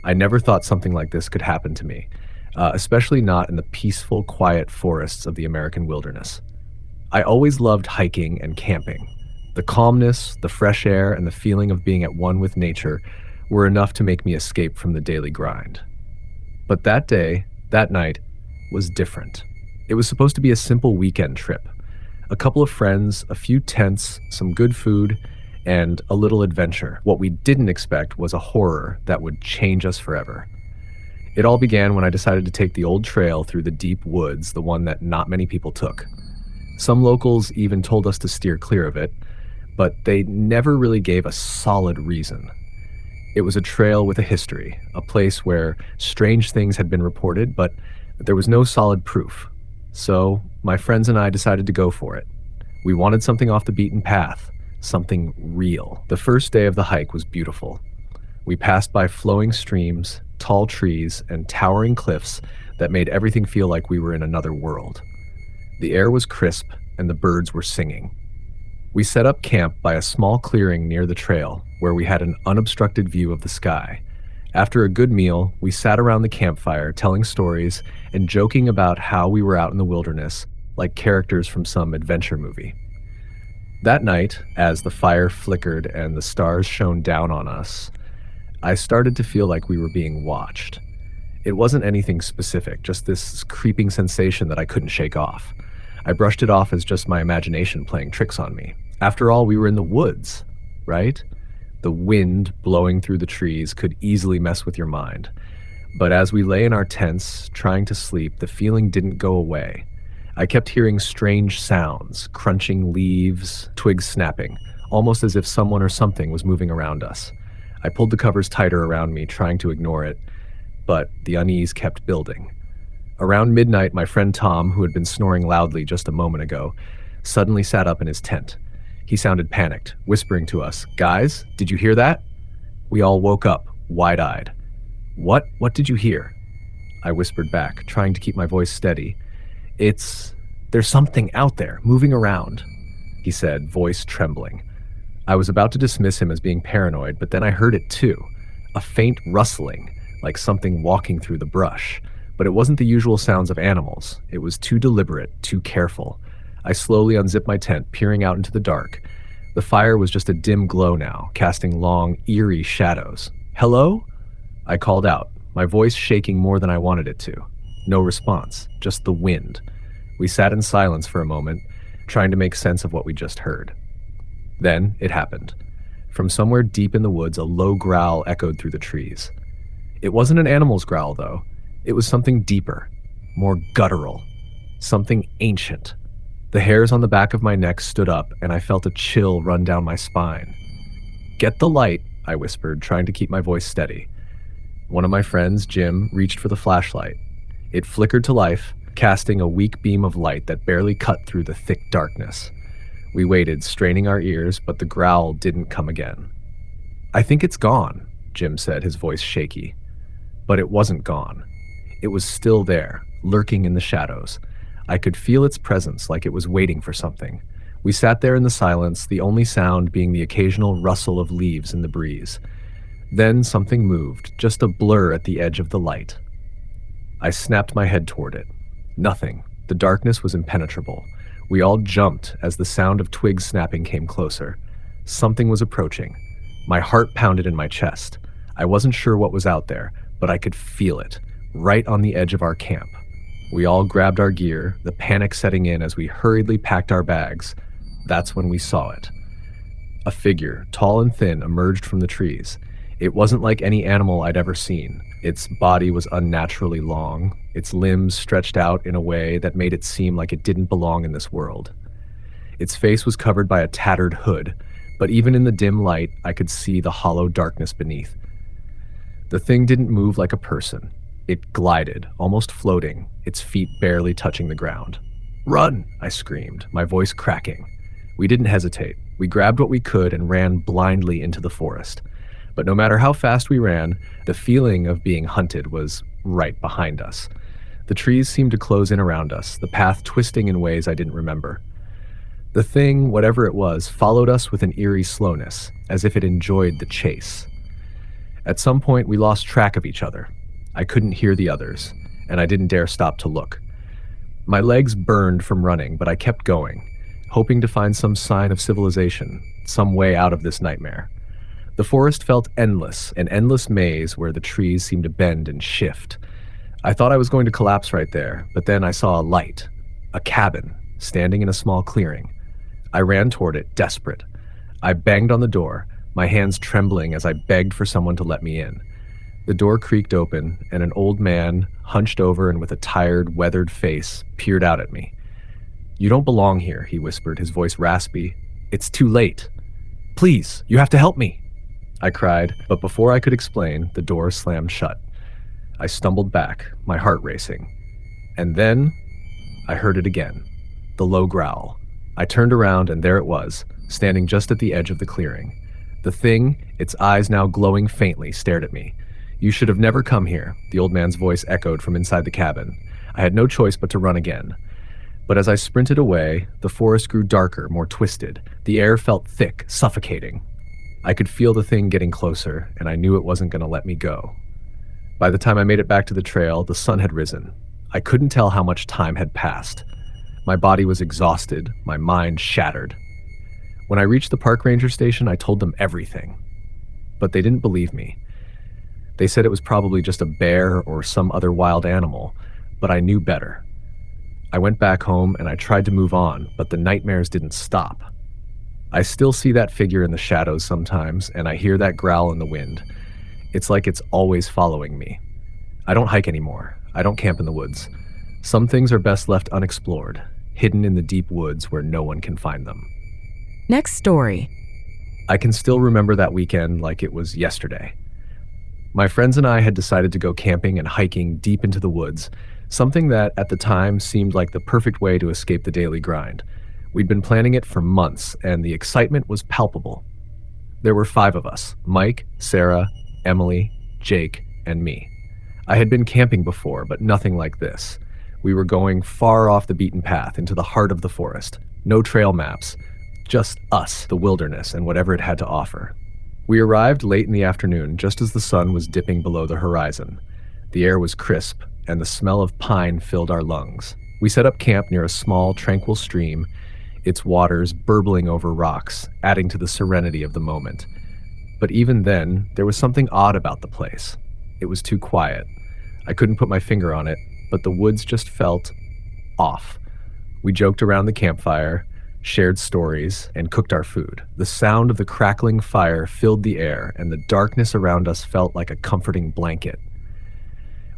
I never thought something like this could happen to me, especially not in the peaceful, quiet forests of the American wilderness. I always loved hiking and camping. The calmness, the fresh air, and the feeling of being at one with nature were enough to make me escape from the daily grind. But that day, that night, was different. It was supposed to be a simple weekend trip. A couple of friends, a few tents, some good food, and a little adventure. What we didn't expect was a horror that would change us forever. It all began when I decided to take the old trail through the deep woods, the one that not many people took. Some locals even told us to steer clear of it, but they never really gave a solid reason. It was a trail with a history, a place where strange things had been reported, but there was no solid proof. So my friends and I decided to go for it. We wanted something off the beaten path, something real. The first day of the hike was beautiful. We passed by flowing streams, tall trees, and towering cliffs that made everything feel like we were in another world. The air was crisp, and the birds were singing. We set up camp by a small clearing near the trail, where we had an unobstructed view of the sky. After a good meal, we sat around the campfire telling stories and joking about how we were out in the wilderness, like characters from some adventure movie. That night, as the fire flickered and the stars shone down on us, I started to feel like we were being watched. It wasn't anything specific, just this creeping sensation that I couldn't shake off. I brushed it off as just my imagination playing tricks on me. After all, we were in the woods, right? The wind blowing through the trees could easily mess with your mind. But as we lay in our tents, trying to sleep, the feeling didn't go away. I kept hearing strange sounds, crunching leaves, twigs snapping, almost as if someone or something was moving around us. I pulled the covers tighter around me, trying to ignore it, but the unease kept building. Around midnight, my friend Tom, who had been snoring loudly just a moment ago, suddenly sat up in his tent. He sounded panicked, whispering to us, "Guys, did you hear that?" We all woke up, wide-eyed. What did you hear?" I whispered back, trying to keep my voice steady. There's something out there, moving around," he said, voice trembling. I was about to dismiss him as being paranoid, but then I heard it too. A faint rustling, like something walking through the brush. But it wasn't the usual sounds of animals. It was too deliberate, too careful. I slowly unzipped my tent, peering out into the dark. The fire was just a dim glow now, casting long, eerie shadows. "Hello?" I called out, my voice shaking more than I wanted it to. No response, just the wind. We sat in silence for a moment, trying to make sense of what we just heard. Then it happened. From somewhere deep in the woods, a low growl echoed through the trees. It wasn't an animal's growl, though. It was something deeper, more guttural, something ancient. The hairs on the back of my neck stood up, and I felt a chill run down my spine. "Get the light," I whispered, trying to keep my voice steady. One of my friends, Jim, reached for the flashlight. It flickered to life, casting a weak beam of light that barely cut through the thick darkness. We waited, straining our ears, but the growl didn't come again. "I think it's gone," Jim said, his voice shaky. But it wasn't gone. It was still there, lurking in the shadows. I could feel its presence, like it was waiting for something. We sat there in the silence, the only sound being the occasional rustle of leaves in the breeze. Then something moved, just a blur at the edge of the light. I snapped my head toward it. Nothing. The darkness was impenetrable. We all jumped as the sound of twigs snapping came closer. Something was approaching. My heart pounded in my chest. I wasn't sure what was out there, but I could feel it, right on the edge of our camp. We all grabbed our gear, the panic setting in as we hurriedly packed our bags. That's when we saw it. A figure, tall and thin, emerged from the trees. It wasn't like any animal I'd ever seen. Its body was unnaturally long, its limbs stretched out in a way that made it seem like it didn't belong in this world. Its face was covered by a tattered hood, but even in the dim light, I could see the hollow darkness beneath. The thing didn't move like a person. It glided, almost floating, its feet barely touching the ground. "Run!" I screamed, my voice cracking. We didn't hesitate. We grabbed what we could and ran blindly into the forest. But no matter how fast we ran, the feeling of being hunted was right behind us. The trees seemed to close in around us, the path twisting in ways I didn't remember. The thing, whatever it was, followed us with an eerie slowness, as if it enjoyed the chase. At some point, we lost track of each other. I couldn't hear the others, and I didn't dare stop to look. My legs burned from running, but I kept going, hoping to find some sign of civilization, some way out of this nightmare. The forest felt endless, an endless maze where the trees seemed to bend and shift. I thought I was going to collapse right there, but then I saw a light, a cabin, standing in a small clearing. I ran toward it, desperate. I banged on the door, my hands trembling as I begged for someone to let me in. The door creaked open, and an old man, hunched over and with a tired, weathered face, peered out at me. "You don't belong here," he whispered, his voice raspy. "It's too late. Please, you have to help me," I cried, but before I could explain, the door slammed shut. I stumbled back, my heart racing. And then I heard it again, the low growl. I turned around, and there it was, standing just at the edge of the clearing. The thing, its eyes now glowing faintly, stared at me. "You should have never come here," the old man's voice echoed from inside the cabin. I had no choice but to run again. But as I sprinted away, the forest grew darker, more twisted. The air felt thick, suffocating. I could feel the thing getting closer, and I knew it wasn't going to let me go. By the time I made it back to the trail, the sun had risen. I couldn't tell how much time had passed. My body was exhausted, my mind shattered. When I reached the park ranger station, I told them everything. But they didn't believe me. They said it was probably just a bear or some other wild animal, but I knew better. I went back home and I tried to move on, but the nightmares didn't stop. I still see that figure in the shadows sometimes, and I hear that growl in the wind. It's like it's always following me. I don't hike anymore. I don't camp in the woods. Some things are best left unexplored, hidden in the deep woods where no one can find them. Next story. I can still remember that weekend like it was yesterday. My friends and I had decided to go camping and hiking deep into the woods, something that at the time seemed like the perfect way to escape the daily grind. We'd been planning it for months, and the excitement was palpable. There were 5 of us: Mike, Sarah, Emily, Jake, and me. I had been camping before, but nothing like this. We were going far off the beaten path into the heart of the forest. No trail maps, just us, the wilderness, and whatever it had to offer. We arrived late in the afternoon, just as the sun was dipping below the horizon. The air was crisp, and the smell of pine filled our lungs. We set up camp near a small, tranquil stream, its waters burbling over rocks, adding to the serenity of the moment. But even then, there was something odd about the place. It was too quiet. I couldn't put my finger on it, but the woods just felt off. We joked around the campfire, shared stories, and cooked our food. The sound of the crackling fire filled the air, and the darkness around us felt like a comforting blanket.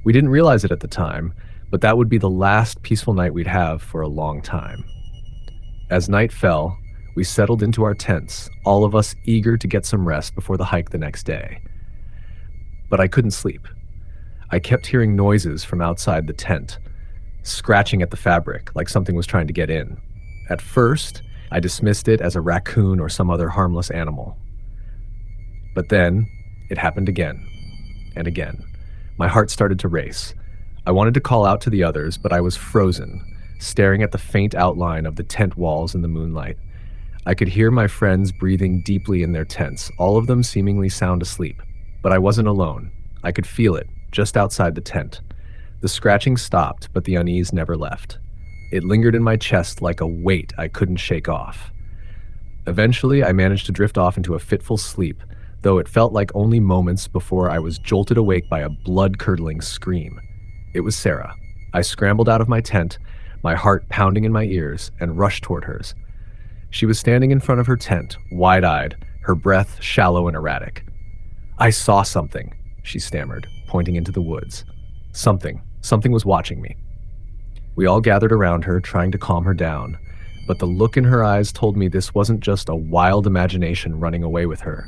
We didn't realize it at the time, but that would be the last peaceful night we'd have for a long time. As night fell, we settled into our tents, all of us eager to get some rest before the hike the next day. But I couldn't sleep. I kept hearing noises from outside the tent, scratching at the fabric like something was trying to get in. At first, I dismissed it as a raccoon or some other harmless animal. But then, it happened again and again. My heart started to race. I wanted to call out to the others, but I was frozen, staring at the faint outline of the tent walls in the moonlight. I could hear my friends breathing deeply in their tents, all of them seemingly sound asleep. But I wasn't alone. I could feel it, just outside the tent. The scratching stopped, but the unease never left. It lingered in my chest like a weight I couldn't shake off. Eventually, I managed to drift off into a fitful sleep, though it felt like only moments before I was jolted awake by a blood-curdling scream. It was Sarah. I scrambled out of my tent, my heart pounding in my ears, and rushed toward hers. She was standing in front of her tent, wide-eyed, her breath shallow and erratic. "I saw something," she stammered, pointing into the woods. Something was watching me. We all gathered around her, trying to calm her down, but the look in her eyes told me this wasn't just a wild imagination running away with her.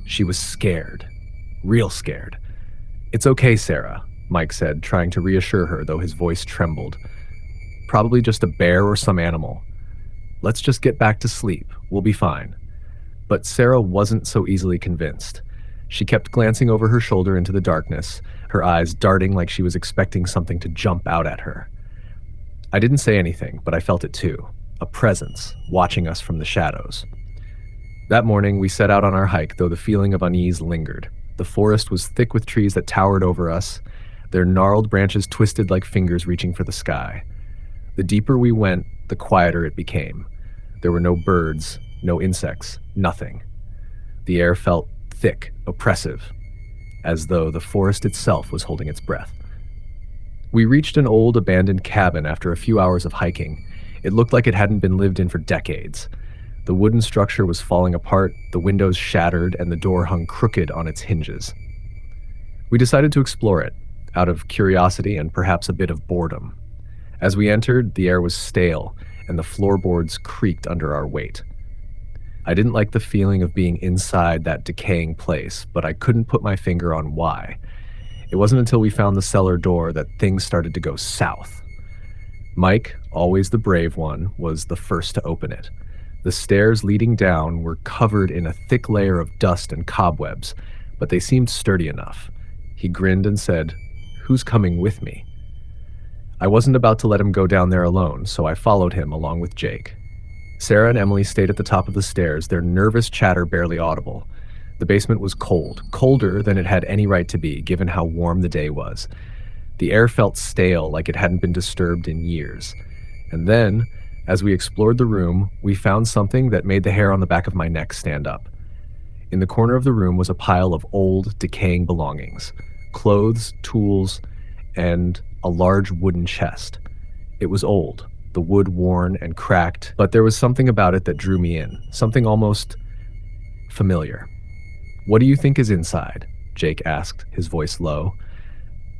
She was scared, real scared. "It's okay, Sarah," Mike said, trying to reassure her, though his voice trembled. "Probably just a bear or some animal. Let's just get back to sleep. We'll be fine." But Sarah wasn't so easily convinced. She kept glancing over her shoulder into the darkness, her eyes darting like she was expecting something to jump out at her. I didn't say anything, but I felt it too, a presence watching us from the shadows. That morning, we set out on our hike, though the feeling of unease lingered. The forest was thick with trees that towered over us, their gnarled branches twisted like fingers reaching for the sky. The deeper we went, the quieter it became. There were no birds, no insects, nothing. The air felt thick, oppressive, as though the forest itself was holding its breath. We reached an old abandoned cabin after a few hours of hiking. It looked like it hadn't been lived in for decades. The wooden structure was falling apart, the windows shattered, and the door hung crooked on its hinges. We decided to explore it, out of curiosity and perhaps a bit of boredom. As we entered, the air was stale, and the floorboards creaked under our weight. I didn't like the feeling of being inside that decaying place, but I couldn't put my finger on why. It wasn't until we found the cellar door that things started to go south. Mike, always the brave one, was the first to open it. The stairs leading down were covered in a thick layer of dust and cobwebs, but they seemed sturdy enough. He grinned and said, "Who's coming with me?" I wasn't about to let him go down there alone, so I followed him along with Jake. Sarah and Emily stayed at the top of the stairs, their nervous chatter barely audible. The basement was cold, colder than it had any right to be, given how warm the day was. The air felt stale, like it hadn't been disturbed in years. And then, as we explored the room, we found something that made the hair on the back of my neck stand up. In the corner of the room was a pile of old, decaying belongings. Clothes, tools, and a large wooden chest. It was old, the wood worn and cracked, but there was something about it that drew me in, something almost familiar. "What do you think is inside?" Jake asked, his voice low.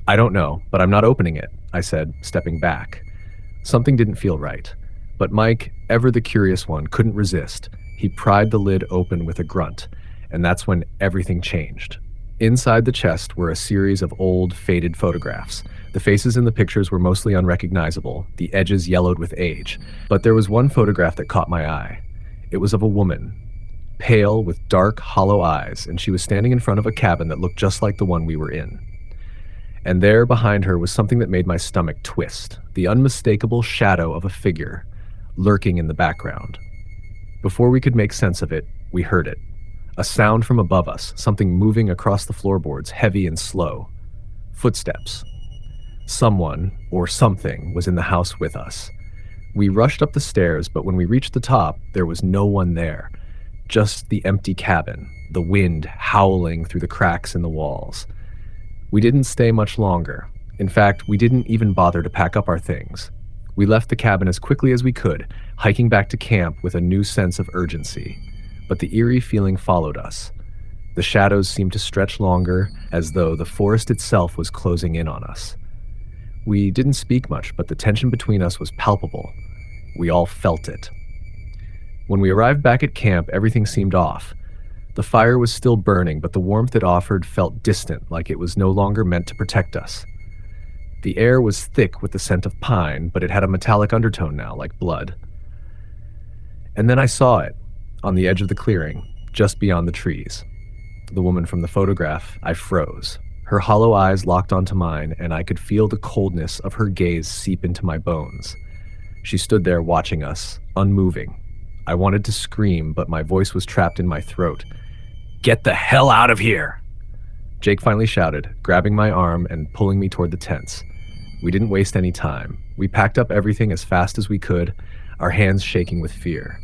"I don't know, but I'm not opening it," I said, stepping back. Something didn't feel right. But Mike, ever the curious one, couldn't resist. He pried the lid open with a grunt, and that's when everything changed. Inside the chest were a series of old, faded photographs. The faces in the pictures were mostly unrecognizable, the edges yellowed with age. But there was one photograph that caught my eye. It was of a woman, pale with dark, hollow eyes, and she was standing in front of a cabin that looked just like the one we were in. And there behind her was something that made my stomach twist, the unmistakable shadow of a figure, lurking in the background. Before we could make sense of it, we heard it. A sound from above us, something moving across the floorboards, heavy and slow. Footsteps. Someone, or something, was in the house with us. We rushed up the stairs, but when we reached the top, there was no one there. Just the empty cabin, the wind howling through the cracks in the walls. We didn't stay much longer. In fact, we didn't even bother to pack up our things. We left the cabin as quickly as we could, hiking back to camp with a new sense of urgency. But the eerie feeling followed us. The shadows seemed to stretch longer, as though the forest itself was closing in on us. We didn't speak much, but the tension between us was palpable. We all felt it. When we arrived back at camp, everything seemed off. The fire was still burning, but the warmth it offered felt distant, like it was no longer meant to protect us. The air was thick with the scent of pine, but it had a metallic undertone now, like blood. And then I saw it, on the edge of the clearing, just beyond the trees. The woman from the photograph. I froze. Her hollow eyes locked onto mine, and I could feel the coldness of her gaze seep into my bones. She stood there watching us, unmoving. I wanted to scream, but my voice was trapped in my throat. "Get the hell out of here!" Jake finally shouted, grabbing my arm and pulling me toward the tents. We didn't waste any time. We packed up everything as fast as we could, our hands shaking with fear.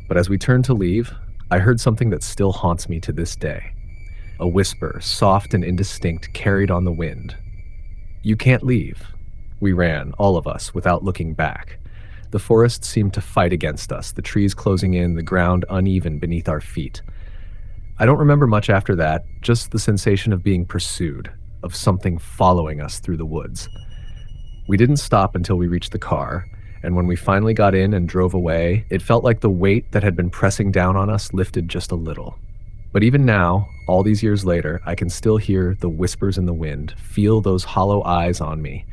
But as we turned to leave, I heard something that still haunts me to this day. A whisper, soft and indistinct, carried on the wind. "You can't leave." We ran, all of us, without looking back. The forest seemed to fight against us, the trees closing in, the ground uneven beneath our feet. I don't remember much after that, just the sensation of being pursued, of something following us through the woods. We didn't stop until we reached the car, and when we finally got in and drove away, it felt like the weight that had been pressing down on us lifted just a little. But even now, all these years later, I can still hear the whispers in the wind, feel those hollow eyes on me.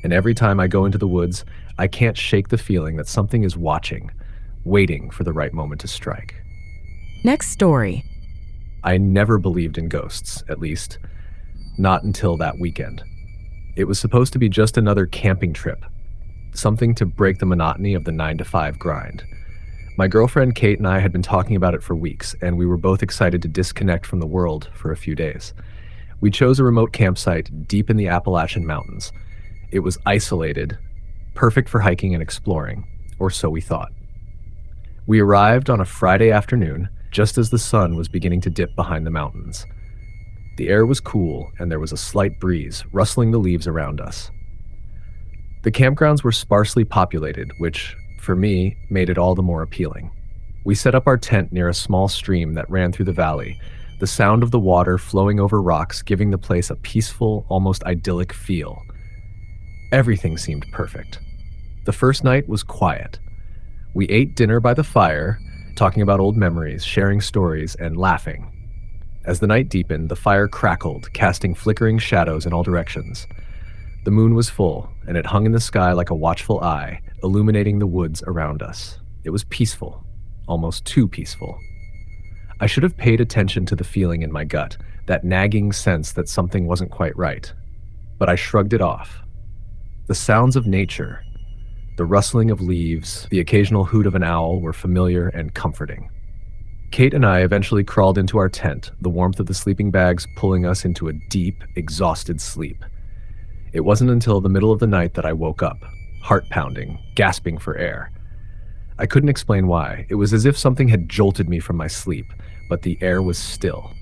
And every time I go into the woods, I can't shake the feeling that something is watching, waiting for the right moment to strike. Next story. I never believed in ghosts, at least. Not until that weekend. It was supposed to be just another camping trip. Something to break the monotony of the 9-to-5 grind. My girlfriend Kate and I had been talking about it for weeks, and we were both excited to disconnect from the world for a few days. We chose a remote campsite deep in the Appalachian Mountains. It was isolated, perfect for hiking and exploring, or so we thought. We arrived on a Friday afternoon, just as the sun was beginning to dip behind the mountains. The air was cool, and there was a slight breeze, rustling the leaves around us. The campgrounds were sparsely populated, which, for me, made it all the more appealing. We set up our tent near a small stream that ran through the valley, the sound of the water flowing over rocks giving the place a peaceful, almost idyllic feel. Everything seemed perfect. The first night was quiet. We ate dinner by the fire, talking about old memories, sharing stories, and laughing. As the night deepened, the fire crackled, casting flickering shadows in all directions. The moon was full, and it hung in the sky like a watchful eye, illuminating the woods around us. It was peaceful, almost too peaceful. I should have paid attention to the feeling in my gut, that nagging sense that something wasn't quite right. But I shrugged it off. The sounds of nature, the rustling of leaves, the occasional hoot of an owl were familiar and comforting. Kate and I eventually crawled into our tent, the warmth of the sleeping bags pulling us into a deep, exhausted sleep. It wasn't until the middle of the night that I woke up, heart pounding, gasping for air. I couldn't explain why. It was as if something had jolted me from my sleep, but the air was still.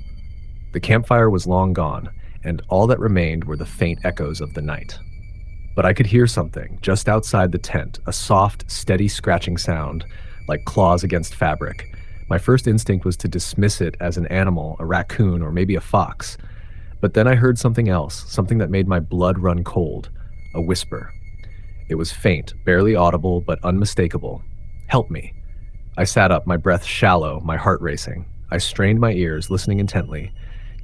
The campfire was long gone, and all that remained were the faint echoes of the night. But I could hear something just outside the tent, a soft, steady scratching sound, like claws against fabric. My first instinct was to dismiss it as an animal, a raccoon, or maybe a fox. But then I heard something else, something that made my blood run cold, a whisper. It was faint, barely audible, but unmistakable. "Help me." I sat up, my breath shallow, my heart racing. I strained my ears, listening intently.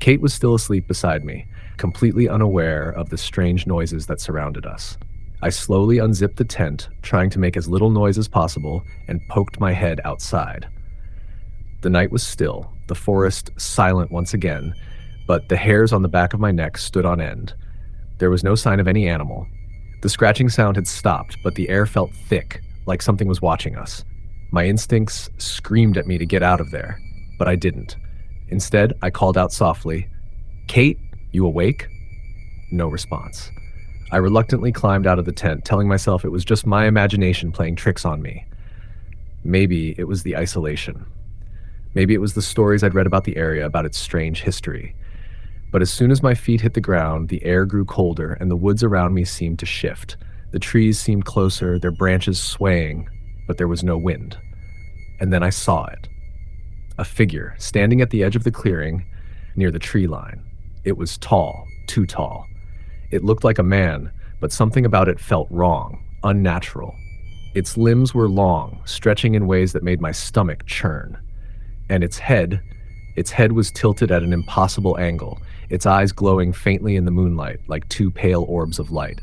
Kate was still asleep beside me, completely unaware of the strange noises that surrounded us. I slowly unzipped the tent, trying to make as little noise as possible, and poked my head outside. The night was still, the forest silent once again, but the hairs on the back of my neck stood on end. There was no sign of any animal. The scratching sound had stopped, but the air felt thick, like something was watching us. My instincts screamed at me to get out of there, but I didn't. Instead, I called out softly, "Kate, you awake?" No response. I reluctantly climbed out of the tent, telling myself it was just my imagination playing tricks on me. Maybe it was the isolation. Maybe it was the stories I'd read about the area, about its strange history. But as soon as my feet hit the ground, the air grew colder and the woods around me seemed to shift. The trees seemed closer, their branches swaying, but there was no wind. And then I saw it. A figure standing at the edge of the clearing near the tree line. It was tall, too tall. It looked like a man, but something about it felt wrong, unnatural. Its limbs were long, stretching in ways that made my stomach churn. And its head was tilted at an impossible angle, its eyes glowing faintly in the moonlight like two pale orbs of light.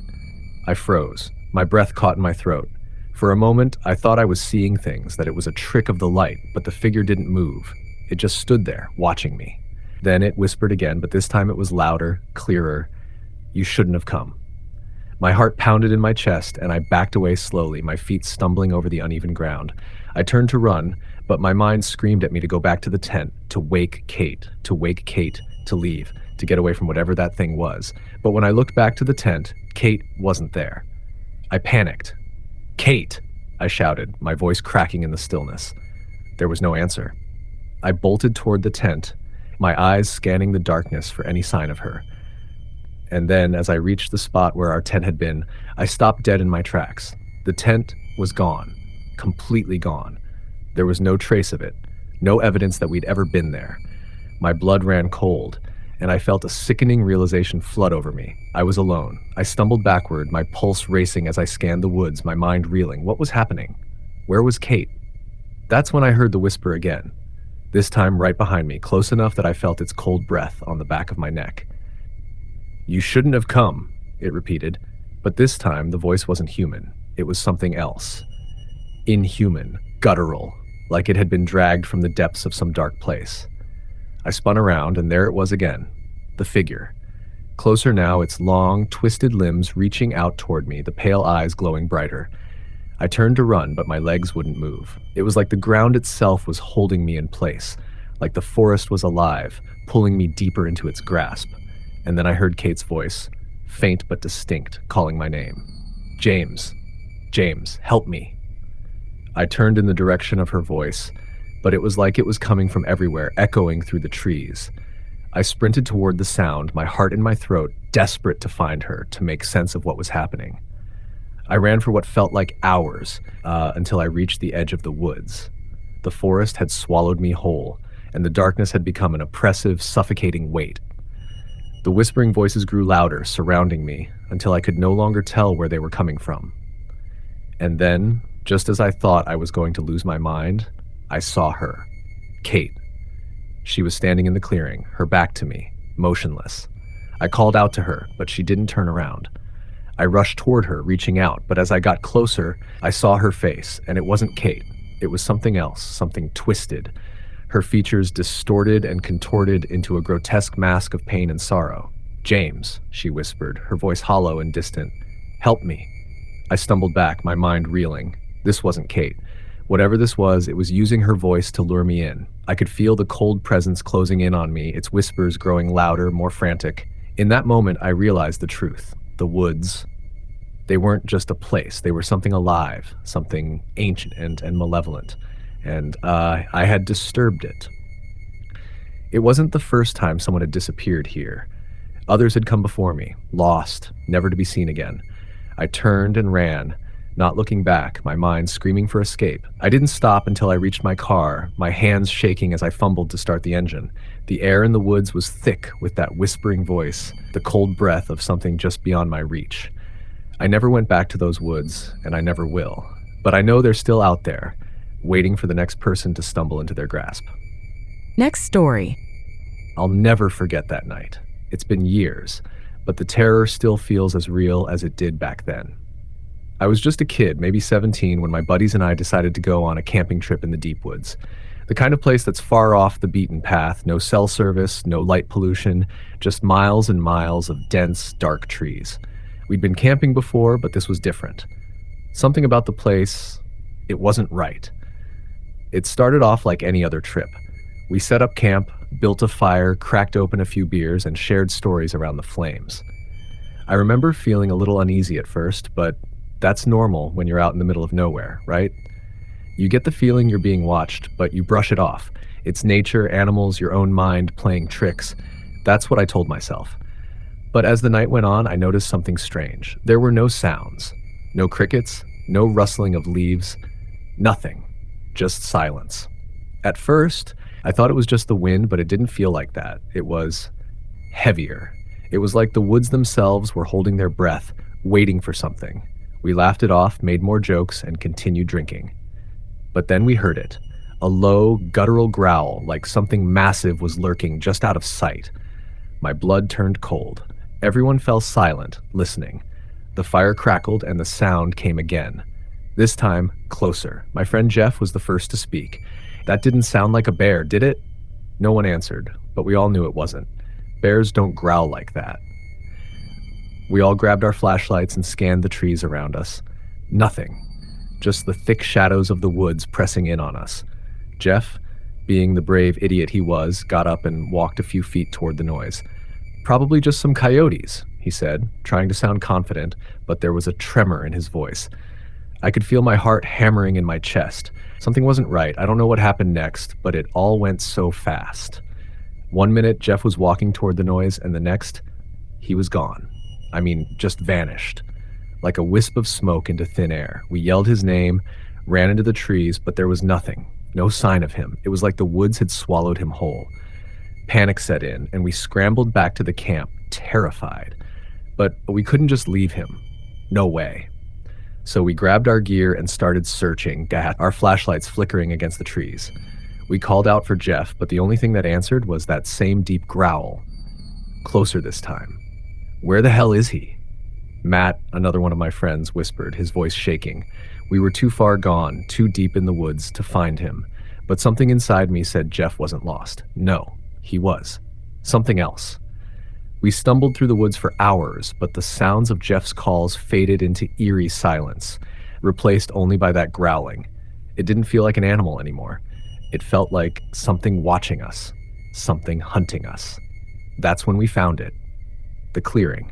I froze, my breath caught in my throat. For a moment, I thought I was seeing things, that it was a trick of the light, but the figure didn't move. It just stood there, watching me. Then it whispered again, but this time it was louder, clearer. "You shouldn't have come." My heart pounded in my chest, and I backed away slowly, my feet stumbling over the uneven ground. I turned to run, but my mind screamed at me to go back to the tent, to wake Kate, to leave, to get away from whatever that thing was. But when I looked back to the tent, Kate wasn't there. I panicked. "Kate!" I shouted, my voice cracking in the stillness. There was no answer. I bolted toward the tent, my eyes scanning the darkness for any sign of her. And then, as I reached the spot where our tent had been, I stopped dead in my tracks. The tent was gone, completely gone. There was no trace of it, no evidence that we'd ever been there. My blood ran cold, and I felt a sickening realization flood over me. I was alone. I stumbled backward, my pulse racing as I scanned the woods, my mind reeling. What was happening? Where was Kate? That's when I heard the whisper again, this time right behind me, close enough that I felt its cold breath on the back of my neck. "You shouldn't have come," it repeated, but this time the voice wasn't human. It was something else. Inhuman, guttural, like it had been dragged from the depths of some dark place. I spun around, and there it was again, the figure. Closer now, its long, twisted limbs reaching out toward me, the pale eyes glowing brighter. I turned to run, but my legs wouldn't move. It was like the ground itself was holding me in place, like the forest was alive, pulling me deeper into its grasp. And then I heard Kate's voice, faint but distinct, calling my name. James, James, help me. I turned in the direction of her voice, but it was like it was coming from everywhere, echoing through the trees. I sprinted toward the sound, my heart in my throat, desperate to find her, to make sense of what was happening. I ran for what felt like hours, until I reached the edge of the woods. The forest had swallowed me whole, and the darkness had become an oppressive, suffocating weight. The whispering voices grew louder, surrounding me, until I could no longer tell where they were coming from. And then, just as I thought I was going to lose my mind, I saw her. Kate. She was standing in the clearing, her back to me, motionless. I called out to her, but she didn't turn around. I rushed toward her, reaching out, but as I got closer, I saw her face, and it wasn't Kate. It was something else, something twisted. Her features distorted and contorted into a grotesque mask of pain and sorrow. James, she whispered, her voice hollow and distant. Help me. I stumbled back, my mind reeling. This wasn't Kate. Whatever this was, it was using her voice to lure me in. I could feel the cold presence closing in on me, its whispers growing louder, more frantic. In that moment, I realized the truth. The woods. They weren't just a place. They were something alive, something ancient and malevolent. And I had disturbed it. It wasn't the first time someone had disappeared here. Others had come before me, lost, never to be seen again. I turned and ran, not looking back, my mind screaming for escape. I didn't stop until I reached my car, my hands shaking as I fumbled to start the engine. The air in the woods was thick with that whispering voice, the cold breath of something just beyond my reach. I never went back to those woods, and I never will. But I know they're still out there, waiting for the next person to stumble into their grasp. Next story. I'll never forget that night. It's been years, but the terror still feels as real as it did back then. I was just a kid, maybe 17, when my buddies and I decided to go on a camping trip in the deep woods. The kind of place that's far off the beaten path, no cell service, no light pollution, just miles and miles of dense, dark trees. We'd been camping before, but this was different. Something about the place, it wasn't right. It started off like any other trip. We set up camp, built a fire, cracked open a few beers, and shared stories around the flames. I remember feeling a little uneasy at first, but that's normal when you're out in the middle of nowhere, right? You get the feeling you're being watched, but you brush it off. It's nature, animals, your own mind playing tricks. That's what I told myself. But as the night went on, I noticed something strange. There were no sounds, no crickets, no rustling of leaves, nothing, just silence. At first, I thought it was just the wind, but it didn't feel like that. It was heavier. It was like the woods themselves were holding their breath, waiting for something. We laughed it off, made more jokes, and continued drinking. But then we heard it, a low, guttural growl, like something massive was lurking just out of sight. My blood turned cold. Everyone fell silent, listening. The fire crackled and the sound came again. This time, closer. My friend Jeff was the first to speak. That didn't sound like a bear, did it? No one answered, but we all knew it wasn't. Bears don't growl like that. We all grabbed our flashlights and scanned the trees around us. Nothing. Just the thick shadows of the woods pressing in on us. Jeff, being the brave idiot he was, got up and walked a few feet toward the noise. Probably just some coyotes, he said, trying to sound confident, but there was a tremor in his voice. I could feel my heart hammering in my chest. Something wasn't right. I don't know what happened next, but it all went so fast. 1 minute, Jeff was walking toward the noise, and the next, he was gone. I mean, just vanished. Like a wisp of smoke into thin air. We yelled his name, ran into the trees, but there was nothing. No sign of him. It was like the woods had swallowed him whole. Panic set in, and we scrambled back to the camp, terrified. But we couldn't just leave him. No way. So we grabbed our gear and started searching, our flashlights flickering against the trees. We called out for Jeff, but the only thing that answered was that same deep growl. Closer this time. Where the hell is he? Matt, another one of my friends, whispered, his voice shaking. We were too far gone, too deep in the woods to find him. But something inside me said Jeff wasn't lost. No, he was. Something else. We stumbled through the woods for hours, but the sounds of Jeff's calls faded into eerie silence. replaced only by that growling. It didn't feel like an animal anymore. It felt like something watching us, something hunting us. That's when we found it, the clearing.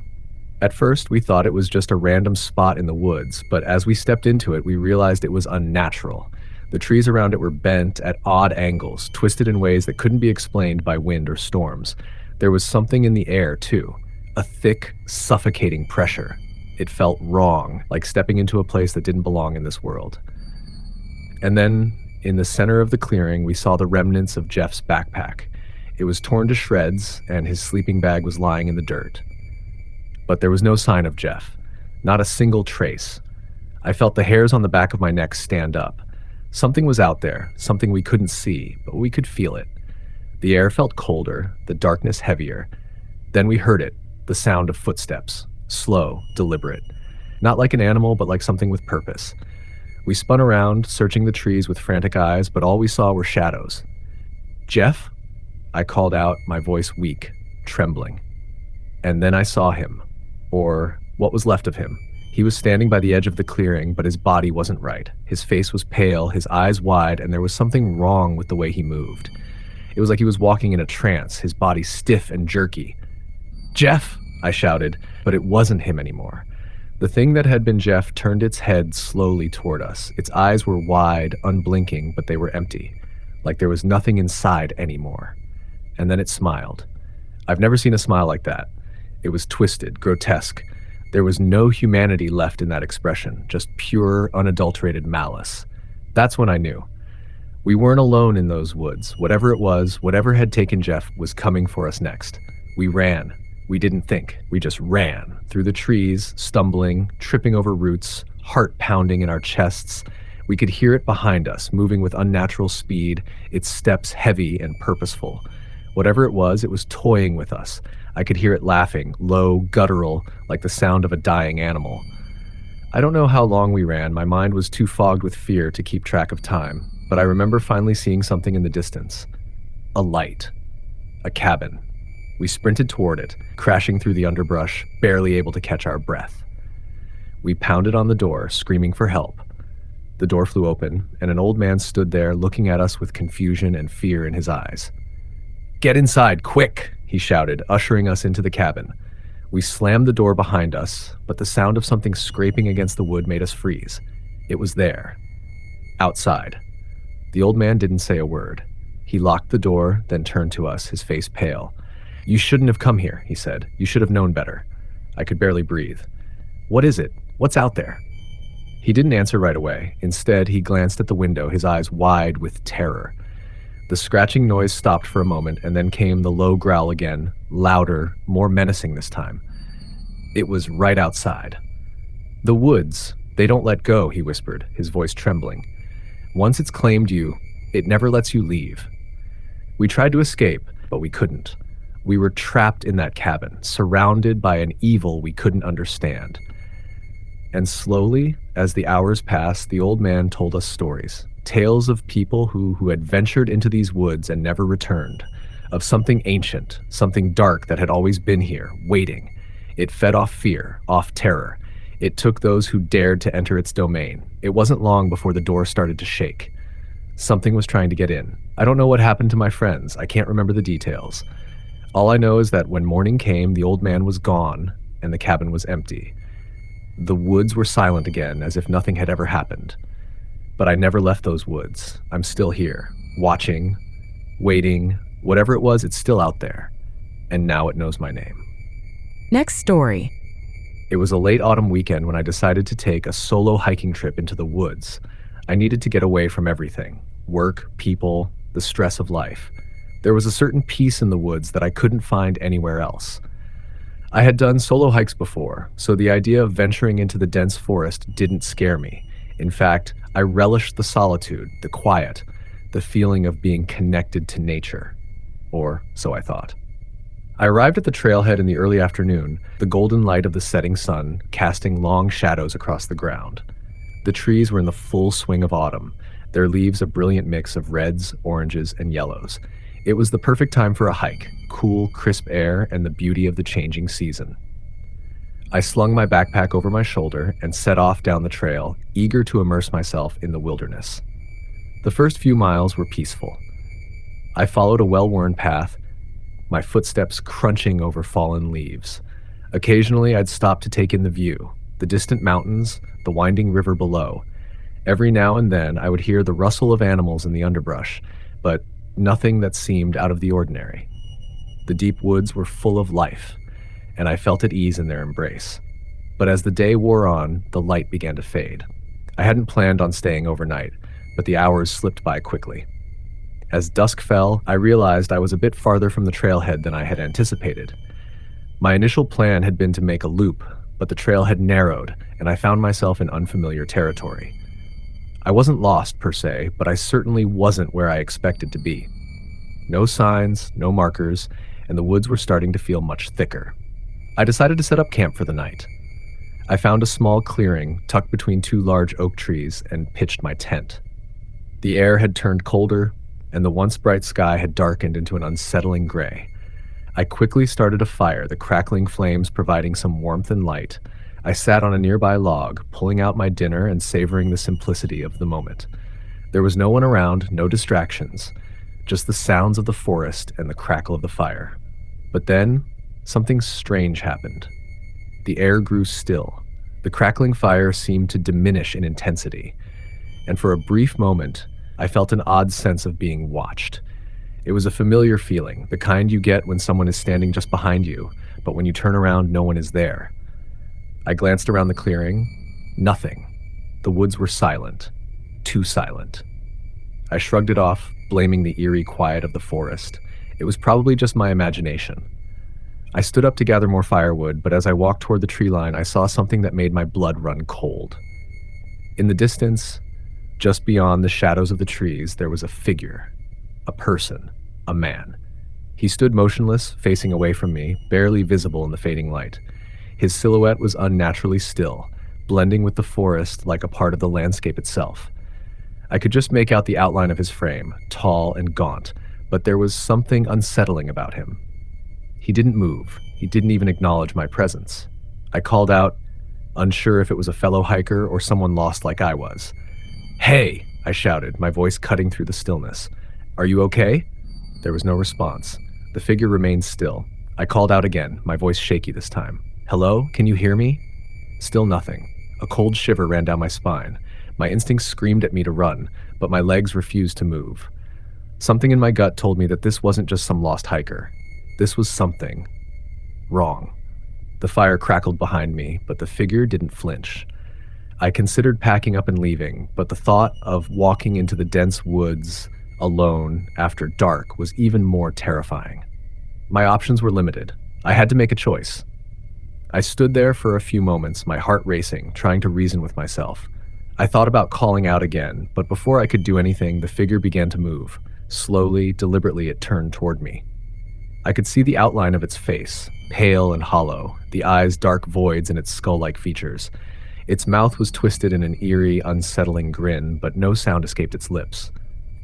At first, we thought it was just a random spot in the woods, but as we stepped into it, we realized it was unnatural. The trees around it were bent at odd angles, twisted in ways that couldn't be explained by wind or storms. There was something in the air, too, a thick, suffocating pressure. It felt wrong, like stepping into a place that didn't belong in this world. And then, in the center of the clearing, we saw the remnants of Jeff's backpack. It was torn to shreds, and his sleeping bag was lying in the dirt. But there was no sign of Jeff, not a single trace. I felt the hairs on the back of my neck stand up. Something was out there, something we couldn't see, but we could feel it. The air felt colder, the darkness heavier. Then we heard it, the sound of footsteps, slow, deliberate. Not like an animal, but like something with purpose. We spun around, searching the trees with frantic eyes, but all we saw were shadows. "Jeff?" I called out, my voice weak, trembling. And then I saw him. Or what was left of him. He was standing by the edge of the clearing, but his body wasn't right. His face was pale, his eyes wide, and there was something wrong with the way he moved. It was like he was walking in a trance, his body stiff and jerky. "Jeff!" I shouted, but it wasn't him anymore. The thing that had been Jeff turned its head slowly toward us. Its eyes were wide, unblinking, but they were empty, like there was nothing inside anymore. And then it smiled. I've never seen a smile like that. It was twisted, grotesque. There was no humanity left in that expression, just pure, unadulterated malice. That's when I knew. We weren't alone in those woods. Whatever it was, whatever had taken Jeff was coming for us next. We ran. We didn't think. We just ran through the trees, stumbling, tripping over roots, heart pounding in our chests. We could hear it behind us, moving with unnatural speed, its steps heavy and purposeful. Whatever it was toying with us. I could hear it laughing, low, guttural, like the sound of a dying animal. I don't know how long we ran. My mind was too fogged with fear to keep track of time, but I remember finally seeing something in the distance. A light. A cabin. We sprinted toward it, crashing through the underbrush, barely able to catch our breath. We pounded on the door, screaming for help. The door flew open, and an old man stood there looking at us with confusion and fear in his eyes. "Get inside, quick!" he shouted, ushering us into the cabin. We slammed the door behind us, but the sound of something scraping against the wood made us freeze. It was there. Outside. The old man didn't say a word. He locked the door, then turned to us, his face pale. "You shouldn't have come here," he said. "You should have known better." I could barely breathe. "What is it? What's out there?" He didn't answer right away. Instead, he glanced at the window, his eyes wide with terror. The scratching noise stopped for a moment, and then came the low growl again, louder, more menacing this time. It was right outside. "The woods, they don't let go," he whispered, his voice trembling. "Once it's claimed you, it never lets you leave." We tried to escape, but we couldn't. We were trapped in that cabin, surrounded by an evil we couldn't understand. And slowly, as the hours passed, the old man told us stories. Tales of people who had ventured into these woods and never returned. Of something ancient, something dark that had always been here, waiting. It fed off fear, off terror. It took those who dared to enter its domain. It wasn't long before the door started to shake. Something was trying to get in. I don't know what happened to my friends. I can't remember the details. All I know is that when morning came, the old man was gone, and the cabin was empty. The woods were silent again, as if nothing had ever happened. But I never left those woods. I'm still here, watching, waiting. Whatever it was, it's still out there. And now it knows my name. Next story. It was a late autumn weekend when I decided to take a solo hiking trip into the woods. I needed to get away from everything. Work, people, the stress of life. There was a certain peace in the woods that I couldn't find anywhere else. I had done solo hikes before, so the idea of venturing into the dense forest didn't scare me. In fact, I relished the solitude, the quiet, the feeling of being connected to nature. Or so I thought. I arrived at the trailhead in the early afternoon, the golden light of the setting sun casting long shadows across the ground. The trees were in the full swing of autumn, their leaves a brilliant mix of reds, oranges, and yellows. It was the perfect time for a hike, cool, crisp air, and the beauty of the changing season. I slung my backpack over my shoulder and set off down the trail, eager to immerse myself in the wilderness. The first few miles were peaceful. I followed a well-worn path, my footsteps crunching over fallen leaves. Occasionally, I'd stop to take in the view, the distant mountains, the winding river below. Every now and then, I would hear the rustle of animals in the underbrush, but nothing that seemed out of the ordinary. The deep woods were full of life, and I felt at ease in their embrace. But as the day wore on, the light began to fade. I hadn't planned on staying overnight, but the hours slipped by quickly. As dusk fell, I realized I was a bit farther from the trailhead than I had anticipated. My initial plan had been to make a loop, but the trail had narrowed, and I found myself in unfamiliar territory. I wasn't lost, per se, but I certainly wasn't where I expected to be. No signs, no markers, and the woods were starting to feel much thicker. I decided to set up camp for the night. I found a small clearing tucked between two large oak trees and pitched my tent. The air had turned colder, and the once bright sky had darkened into an unsettling gray. I quickly started a fire, the crackling flames providing some warmth and light. I sat on a nearby log, pulling out my dinner and savoring the simplicity of the moment. There was no one around, no distractions, just the sounds of the forest and the crackle of the fire. But then, something strange happened. The air grew still. The crackling fire seemed to diminish in intensity, and for a brief moment, I felt an odd sense of being watched. It was a familiar feeling, the kind you get when someone is standing just behind you, but when you turn around, no one is there. I glanced around the clearing. Nothing. The woods were silent. Too silent. I shrugged it off, blaming the eerie quiet of the forest. It was probably just my imagination. I stood up to gather more firewood, but as I walked toward the tree line, I saw something that made my blood run cold. In the distance, just beyond the shadows of the trees, there was a figure. A person. A man. He stood motionless, facing away from me, barely visible in the fading light. His silhouette was unnaturally still, blending with the forest like a part of the landscape itself. I could just make out the outline of his frame, tall and gaunt, but there was something unsettling about him. He didn't move. He didn't even acknowledge my presence. I called out, unsure if it was a fellow hiker or someone lost like I was. "Hey!" I shouted, my voice cutting through the stillness. "Are you okay?" There was no response. The figure remained still. I called out again, my voice shaky this time. "Hello? Can you hear me?" Still nothing. A cold shiver ran down my spine. My instincts screamed at me to run, but my legs refused to move. Something in my gut told me that this wasn't just some lost hiker. This was something wrong. The fire crackled behind me, but the figure didn't flinch. I considered packing up and leaving, but the thought of walking into the dense woods alone after dark was even more terrifying. My options were limited. I had to make a choice. I stood there for a few moments, my heart racing, trying to reason with myself. I thought about calling out again, but before I could do anything, the figure began to move. Slowly, deliberately, it turned toward me. I could see the outline of its face, pale and hollow, the eyes dark voids in its skull-like features. Its mouth was twisted in an eerie, unsettling grin, but no sound escaped its lips.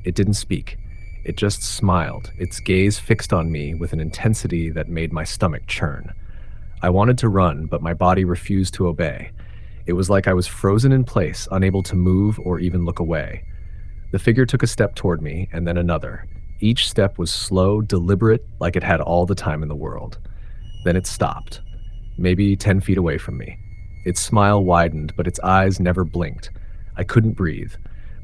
It didn't speak. It just smiled, its gaze fixed on me with an intensity that made my stomach churn. I wanted to run, but my body refused to obey. It was like I was frozen in place, unable to move or even look away. The figure took a step toward me, and then another. Each step was slow, deliberate, like it had all the time in the world. Then it stopped, maybe 10 feet away from me. Its smile widened, but its eyes never blinked. I couldn't breathe.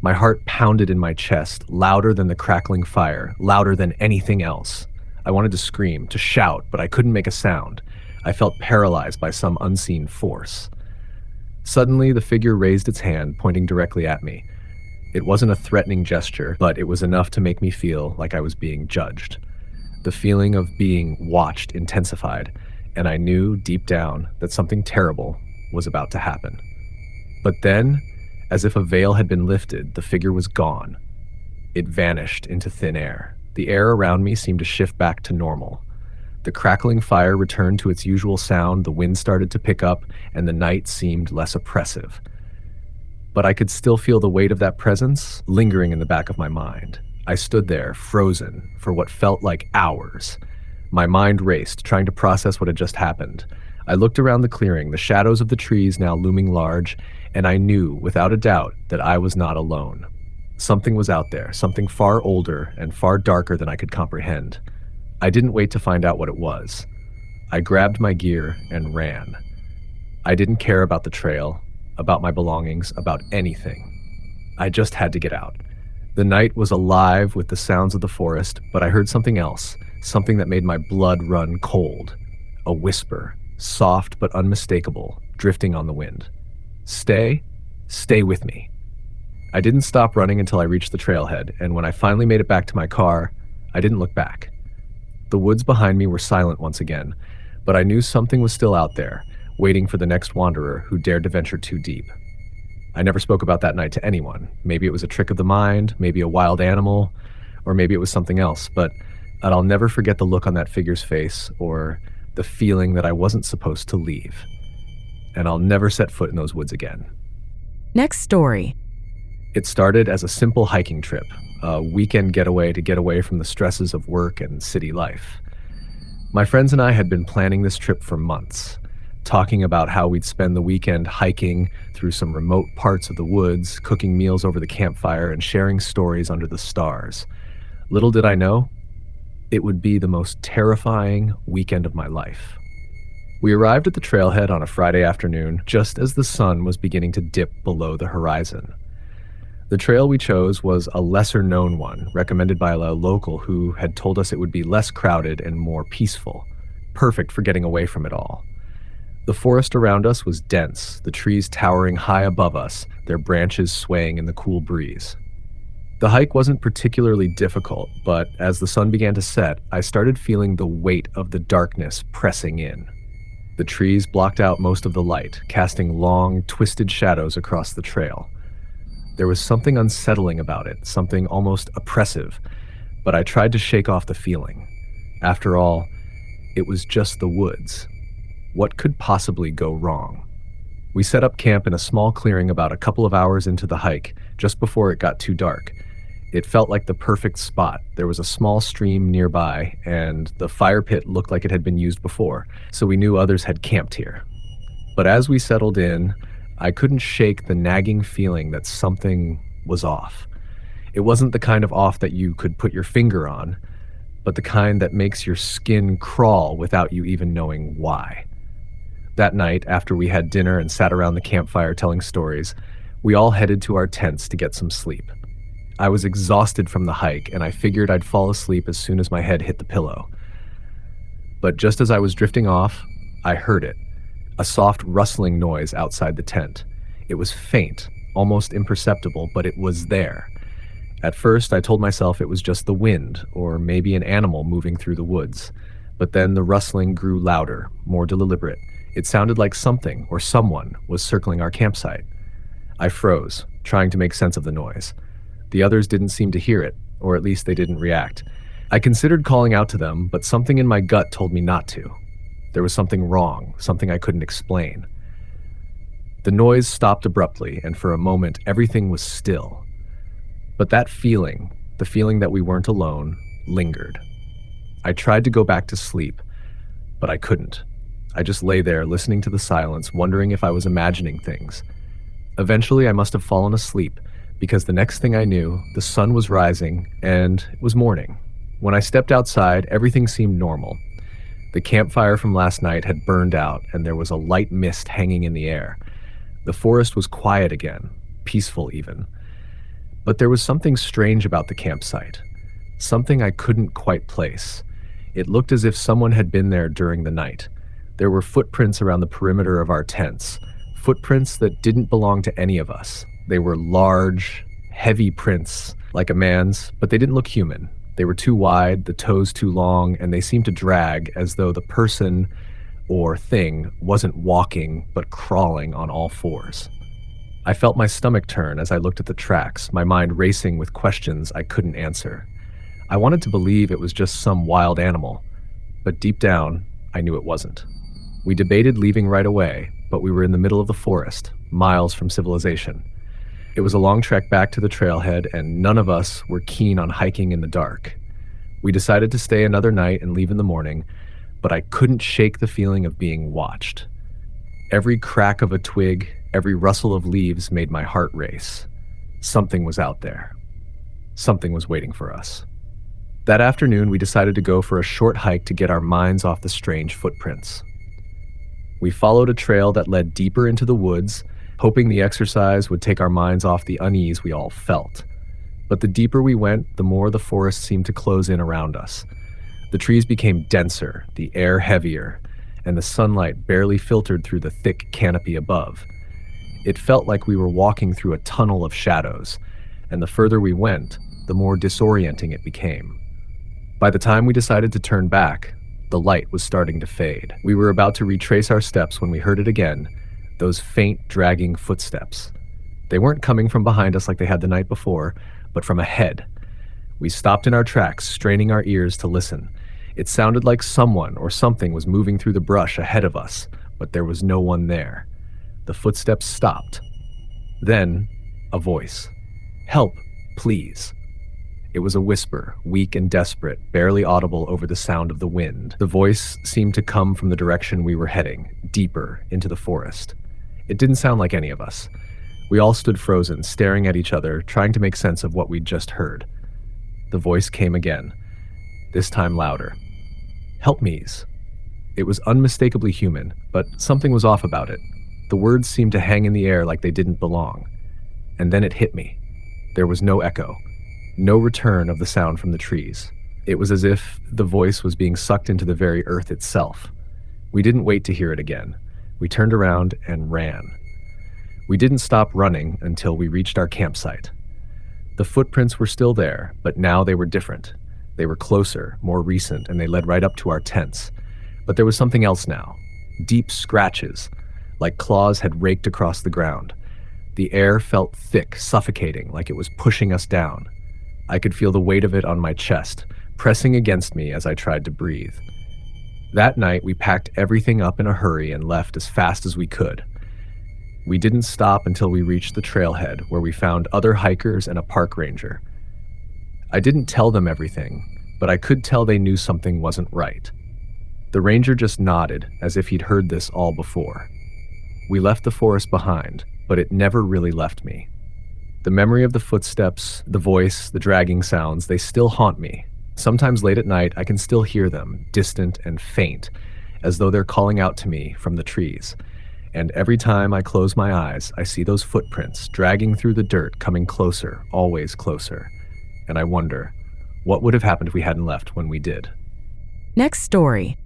My heart pounded in my chest, louder than the crackling fire, louder than anything else. I wanted to scream, to shout, but I couldn't make a sound. I felt paralyzed by some unseen force. Suddenly, the figure raised its hand, pointing directly at me. It wasn't a threatening gesture, but it was enough to make me feel like I was being judged. The feeling of being watched intensified, and I knew deep down that something terrible was about to happen. But then, as if a veil had been lifted, the figure was gone. It vanished into thin air. The air around me seemed to shift back to normal. The crackling fire returned to its usual sound, the wind started to pick up, and the night seemed less oppressive. But I could still feel the weight of that presence lingering in the back of my mind. I stood there, frozen, for what felt like hours. My mind raced, trying to process what had just happened. I looked around the clearing, the shadows of the trees now looming large, and I knew, without a doubt, that I was not alone. Something was out there, something far older and far darker than I could comprehend. I didn't wait to find out what it was. I grabbed my gear and ran. I didn't care about the trail, about my belongings, about anything. I just had to get out. The night was alive with the sounds of the forest, but I heard something else, something that made my blood run cold. A whisper, soft but unmistakable, drifting on the wind. Stay, stay with me. I didn't stop running until I reached the trailhead, and when I finally made it back to my car, I didn't look back. The woods behind me were silent once again, but I knew something was still out there, waiting for the next wanderer who dared to venture too deep. I never spoke about that night to anyone. Maybe it was a trick of the mind, maybe a wild animal, or maybe it was something else, but I'll never forget the look on that figure's face or the feeling that I wasn't supposed to leave. And I'll never set foot in those woods again. Next story. It started as a simple hiking trip, a weekend getaway to get away from the stresses of work and city life. My friends and I had been planning this trip for months, talking about how we'd spend the weekend hiking through some remote parts of the woods, cooking meals over the campfire, and sharing stories under the stars. Little did I know, it would be the most terrifying weekend of my life. We arrived at the trailhead on a Friday afternoon, just as the sun was beginning to dip below the horizon. The trail we chose was a lesser-known one, recommended by a local who had told us it would be less crowded and more peaceful, perfect for getting away from it all. The forest around us was dense, the trees towering high above us, their branches swaying in the cool breeze. The hike wasn't particularly difficult, but as the sun began to set, I started feeling the weight of the darkness pressing in. The trees blocked out most of the light, casting long, twisted shadows across the trail. There was something unsettling about it, something almost oppressive, but I tried to shake off the feeling. After all, it was just the woods. What could possibly go wrong? We set up camp in a small clearing about a couple of hours into the hike, just before it got too dark. It felt like the perfect spot. There was a small stream nearby, and the fire pit looked like it had been used before, so we knew others had camped here. But as we settled in, I couldn't shake the nagging feeling that something was off. It wasn't the kind of off that you could put your finger on, but the kind that makes your skin crawl without you even knowing why. That night, after we had dinner and sat around the campfire telling stories, we all headed to our tents to get some sleep. I was exhausted from the hike, and I figured I'd fall asleep as soon as my head hit the pillow. But just as I was drifting off, I heard it. A soft rustling noise outside the tent. It was faint, almost imperceptible, but it was there. At first, I told myself it was just the wind, or maybe an animal moving through the woods. But then the rustling grew louder, more deliberate. It sounded like something, or someone, was circling our campsite. I froze, trying to make sense of the noise. The others didn't seem to hear it, or at least they didn't react. I considered calling out to them, but something in my gut told me not to. There was something wrong, something I couldn't explain. The noise stopped abruptly, and for a moment, everything was still. But that feeling, the feeling that we weren't alone, lingered. I tried to go back to sleep, but I couldn't. I just lay there, listening to the silence, wondering if I was imagining things. Eventually, I must have fallen asleep, because the next thing I knew, the sun was rising, and it was morning. When I stepped outside, everything seemed normal. The campfire from last night had burned out, and there was a light mist hanging in the air. The forest was quiet again, peaceful even. But there was something strange about the campsite, something I couldn't quite place. It looked as if someone had been there during the night. There were footprints around the perimeter of our tents, footprints that didn't belong to any of us. They were large, heavy prints, like a man's, but they didn't look human. They were too wide, the toes too long, and they seemed to drag as though the person or thing wasn't walking, but crawling on all fours. I felt my stomach turn as I looked at the tracks, my mind racing with questions I couldn't answer. I wanted to believe it was just some wild animal, but deep down, I knew it wasn't. We debated leaving right away, but we were in the middle of the forest, miles from civilization. It was a long trek back to the trailhead, and none of us were keen on hiking in the dark. We decided to stay another night and leave in the morning, but I couldn't shake the feeling of being watched. Every crack of a twig, every rustle of leaves made my heart race. Something was out there. Something was waiting for us. That afternoon, we decided to go for a short hike to get our minds off the strange footprints. We followed a trail that led deeper into the woods, hoping the exercise would take our minds off the unease we all felt. But the deeper we went, the more the forest seemed to close in around us. The trees became denser, the air heavier, and the sunlight barely filtered through the thick canopy above. It felt like we were walking through a tunnel of shadows, and the further we went, the more disorienting it became. By the time we decided to turn back, the light was starting to fade. We were about to retrace our steps when we heard it again, those faint, dragging footsteps. They weren't coming from behind us like they had the night before, but from ahead. We stopped in our tracks, straining our ears to listen. It sounded like someone or something was moving through the brush ahead of us, but there was no one there. The footsteps stopped. Then, a voice. "Help, please." It was a whisper, weak and desperate, barely audible over the sound of the wind. The voice seemed to come from the direction we were heading, deeper into the forest. It didn't sound like any of us. We all stood frozen, staring at each other, trying to make sense of what we'd just heard. The voice came again, this time louder. "Help me's." It was unmistakably human, but something was off about it. The words seemed to hang in the air like they didn't belong. And then it hit me. There was no echo. No return of the sound from the trees. It was as if the voice was being sucked into the very earth itself. We didn't wait to hear it again. We turned around and ran. We didn't stop running until we reached our campsite. The footprints were still there, but now they were different. They were closer, more recent, and they led right up to our tents. But there was something else now. Deep scratches, like claws had raked across the ground. The air felt thick, suffocating, like it was pushing us down. I could feel the weight of it on my chest, pressing against me as I tried to breathe. That night, we packed everything up in a hurry and left as fast as we could. We didn't stop until we reached the trailhead, where we found other hikers and a park ranger. I didn't tell them everything, but I could tell they knew something wasn't right. The ranger just nodded, as if he'd heard this all before. We left the forest behind, but it never really left me. The memory of the footsteps, the voice, the dragging sounds, they still haunt me. Sometimes late at night, I can still hear them, distant and faint, as though they're calling out to me from the trees. And every time I close my eyes, I see those footprints dragging through the dirt, coming closer, always closer. And I wonder, what would have happened if we hadn't left when we did? Next story.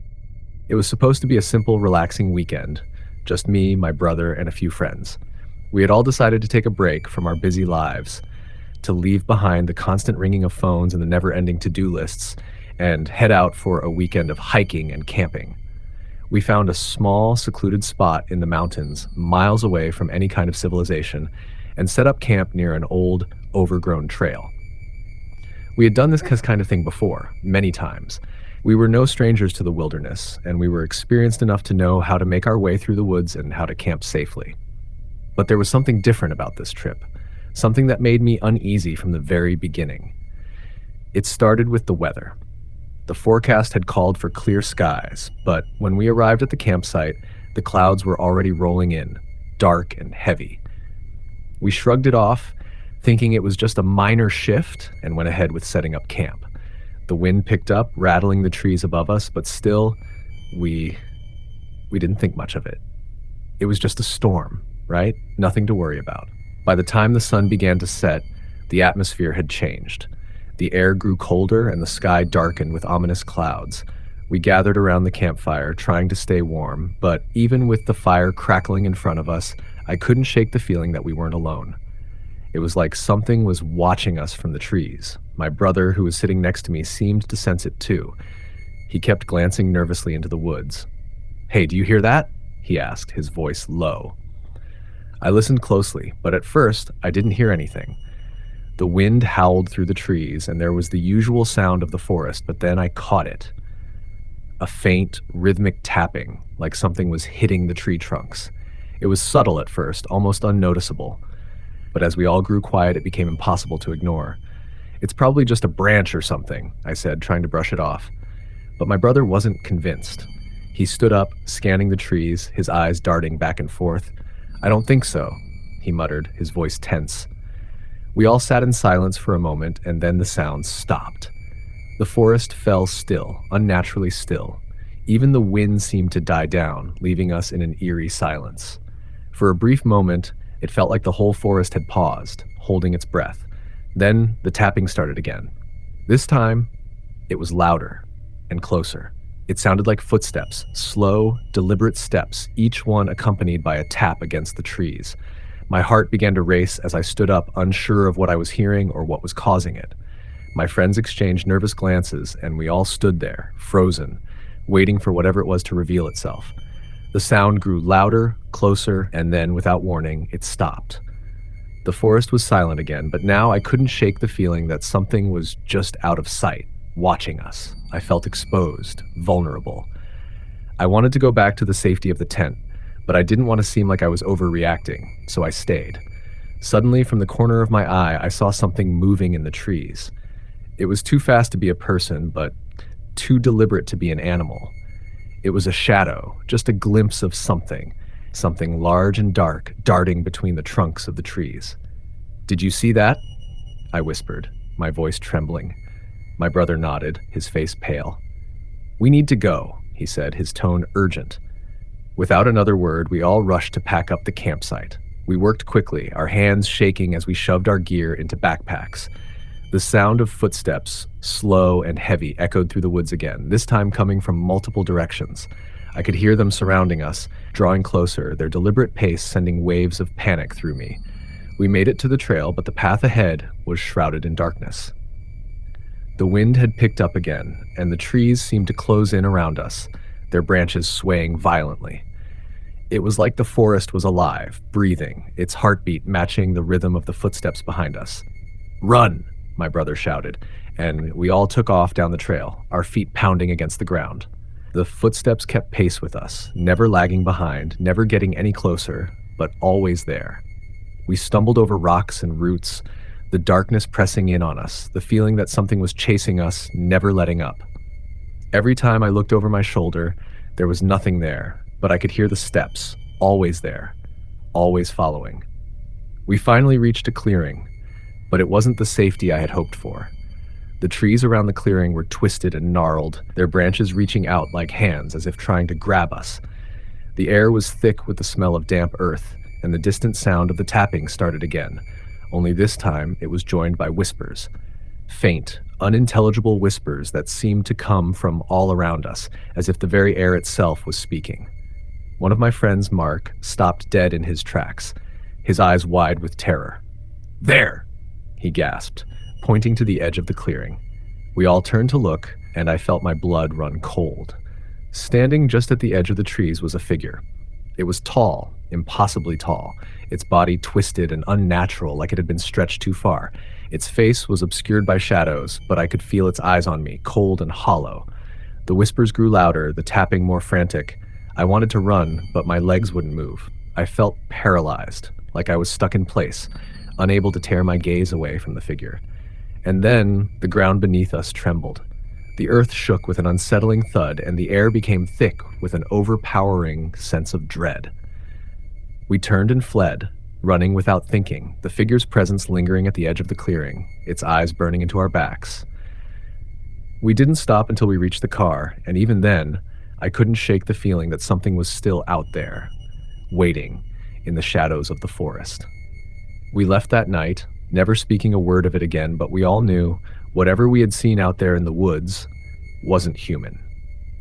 It was supposed to be a simple, relaxing weekend. Just me, my brother, and a few friends. We had all decided to take a break from our busy lives, to leave behind the constant ringing of phones and the never-ending to-do lists, and head out for a weekend of hiking and camping. We found a small, secluded spot in the mountains, miles away from any kind of civilization, and set up camp near an old, overgrown trail. We had done this kind of thing before, many times. We were no strangers to the wilderness, and we were experienced enough to know how to make our way through the woods and how to camp safely. But there was something different about this trip, something that made me uneasy from the very beginning. It started with the weather. The forecast had called for clear skies, but when we arrived at the campsite, the clouds were already rolling in, dark and heavy. We shrugged it off, thinking it was just a minor shift, and went ahead with setting up camp. The wind picked up, rattling the trees above us, but still, we didn't think much of it. It was just a storm, right? Nothing to worry about. By the time the sun began to set, the atmosphere had changed. The air grew colder and the sky darkened with ominous clouds. We gathered around the campfire, trying to stay warm, but even with the fire crackling in front of us, I couldn't shake the feeling that we weren't alone. It was like something was watching us from the trees. My brother, who was sitting next to me, seemed to sense it too. He kept glancing nervously into the woods. "Hey, do you hear that?" he asked, his voice low. I listened closely, but at first, I didn't hear anything. The wind howled through the trees, and there was the usual sound of the forest, but then I caught it. A faint, rhythmic tapping, like something was hitting the tree trunks. It was subtle at first, almost unnoticeable. But as we all grew quiet, it became impossible to ignore. "It's probably just a branch or something," I said, trying to brush it off. But my brother wasn't convinced. He stood up, scanning the trees, his eyes darting back and forth. "I don't think so," he muttered, his voice tense. We all sat in silence for a moment, and then the sounds stopped. The forest fell still, unnaturally still. Even the wind seemed to die down, leaving us in an eerie silence. For a brief moment, it felt like the whole forest had paused, holding its breath. Then the tapping started again. This time, it was louder and closer. It sounded like footsteps, slow, deliberate steps, each one accompanied by a tap against the trees. My heart began to race as I stood up, unsure of what I was hearing or what was causing it. My friends exchanged nervous glances, and we all stood there, frozen, waiting for whatever it was to reveal itself. The sound grew louder, closer, and then, without warning, it stopped. The forest was silent again, but now I couldn't shake the feeling that something was just out of sight, watching us. I felt exposed, vulnerable. I wanted to go back to the safety of the tent, but I didn't want to seem like I was overreacting, so I stayed. Suddenly, from the corner of my eye, I saw something moving in the trees. It was too fast to be a person, but too deliberate to be an animal. It was a shadow, just a glimpse of something large and dark, darting between the trunks of the trees. "Did you see that?" I whispered, my voice trembling. My brother nodded, his face pale. "We need to go," he said, his tone urgent. Without another word, we all rushed to pack up the campsite. We worked quickly, our hands shaking as we shoved our gear into backpacks. The sound of footsteps, slow and heavy, echoed through the woods again, this time coming from multiple directions. I could hear them surrounding us, drawing closer, their deliberate pace sending waves of panic through me. We made it to the trail, but the path ahead was shrouded in darkness. The wind had picked up again, and the trees seemed to close in around us, their branches swaying violently. It was like the forest was alive, breathing, its heartbeat matching the rhythm of the footsteps behind us. "Run!" my brother shouted, and we all took off down the trail, our feet pounding against the ground. The footsteps kept pace with us, never lagging behind, never getting any closer, but always there. We stumbled over rocks and roots, the darkness pressing in on us, the feeling that something was chasing us, never letting up. Every time I looked over my shoulder, there was nothing there, but I could hear the steps, always there, always following. We finally reached a clearing, but it wasn't the safety I had hoped for. The trees around the clearing were twisted and gnarled, their branches reaching out like hands as if trying to grab us. The air was thick with the smell of damp earth, and the distant sound of the tapping started again, only this time it was joined by whispers. Faint, unintelligible whispers that seemed to come from all around us, as if the very air itself was speaking. One of my friends, Mark, stopped dead in his tracks, his eyes wide with terror. "There!" he gasped, pointing to the edge of the clearing. We all turned to look, and I felt my blood run cold. Standing just at the edge of the trees was a figure. It was tall, impossibly tall, its body twisted and unnatural like it had been stretched too far. Its face was obscured by shadows, but I could feel its eyes on me, cold and hollow. The whispers grew louder, the tapping more frantic. I wanted to run, but my legs wouldn't move. I felt paralyzed, like I was stuck in place, unable to tear my gaze away from the figure. And then the ground beneath us trembled. The earth shook with an unsettling thud, and the air became thick with an overpowering sense of dread. We turned and fled, running without thinking, the figure's presence lingering at the edge of the clearing, its eyes burning into our backs. We didn't stop until we reached the car, and even then, I couldn't shake the feeling that something was still out there, waiting in the shadows of the forest. We left that night, never speaking a word of it again, but we all knew whatever we had seen out there in the woods wasn't human.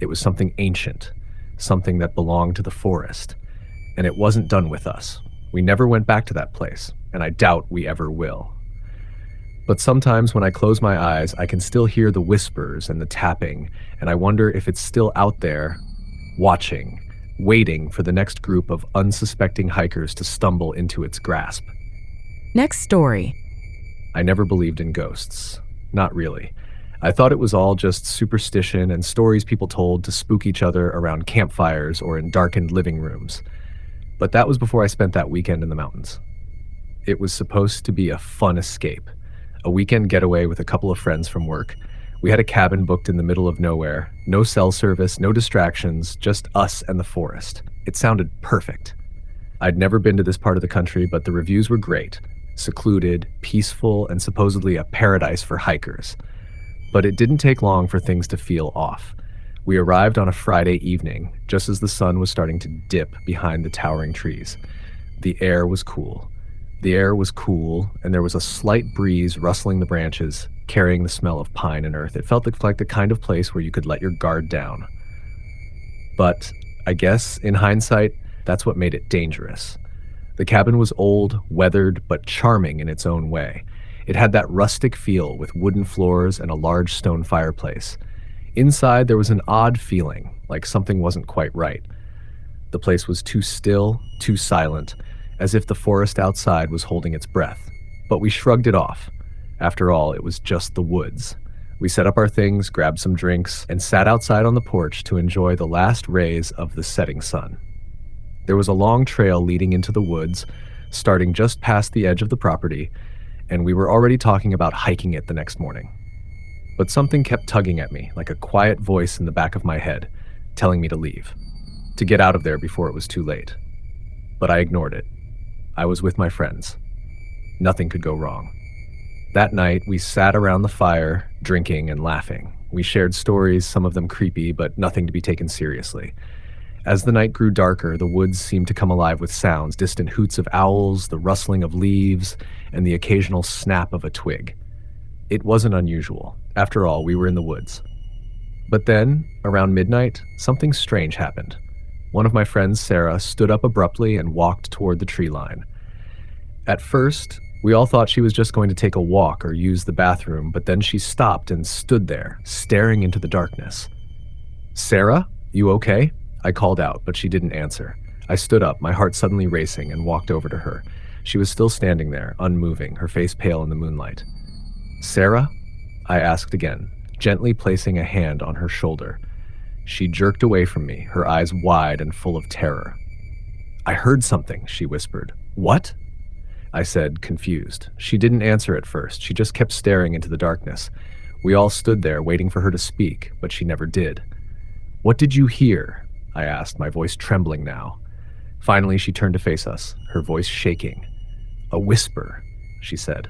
It was something ancient, something that belonged to the forest, and it wasn't done with us. We never went back to that place, and I doubt we ever will. But sometimes when I close my eyes, I can still hear the whispers and the tapping, and I wonder if it's still out there, watching, waiting for the next group of unsuspecting hikers to stumble into its grasp. Next story. I never believed in ghosts. Not really. I thought it was all just superstition and stories people told to spook each other around campfires or in darkened living rooms. But that was before I spent that weekend in the mountains. It was supposed to be a fun escape, a weekend getaway with a couple of friends from work. We had a cabin booked in the middle of nowhere, no cell service, no distractions, just us and the forest. It sounded perfect. I'd never been to this part of the country, but the reviews were great. Secluded, peaceful, and supposedly a paradise for hikers. But it didn't take long for things to feel off. We arrived on a Friday evening, just as the sun was starting to dip behind the towering trees. The air was cool. The air was cool, and there was a slight breeze rustling the branches, carrying the smell of pine and earth. It felt like the kind of place where you could let your guard down. But I guess, in hindsight, that's what made it dangerous. The cabin was old, weathered, but charming in its own way. It had that rustic feel with wooden floors and a large stone fireplace. Inside, there was an odd feeling, like something wasn't quite right. The place was too still, too silent, as if the forest outside was holding its breath. But we shrugged it off. After all, it was just the woods. We set up our things, grabbed some drinks, and sat outside on the porch to enjoy the last rays of the setting sun. There was a long trail leading into the woods, starting just past the edge of the property, and we were already talking about hiking it the next morning. But something kept tugging at me, like a quiet voice in the back of my head, telling me to leave, to get out of there before it was too late. But I ignored it. I was with my friends. Nothing could go wrong. That night, we sat around the fire, drinking and laughing. We shared stories, some of them creepy, but nothing to be taken seriously. As the night grew darker, the woods seemed to come alive with sounds, distant hoots of owls, the rustling of leaves, and the occasional snap of a twig. It wasn't unusual. After all, we were in the woods. But then, around midnight, something strange happened. One of my friends, Sarah, stood up abruptly and walked toward the tree line. At first, we all thought she was just going to take a walk or use the bathroom, but then she stopped and stood there, staring into the darkness. "Sarah, you okay?" I called out, but she didn't answer. I stood up, my heart suddenly racing, and walked over to her. She was still standing there, unmoving, her face pale in the moonlight. "Sarah?" I asked again, gently placing a hand on her shoulder. She jerked away from me, her eyes wide and full of terror. "I heard something," she whispered. "What?" I said, confused. She didn't answer at first. She just kept staring into the darkness. We all stood there, waiting for her to speak, but she never did. "What did you hear?" I asked, my voice trembling now. Finally, she turned to face us, her voice shaking. "A whisper," she said.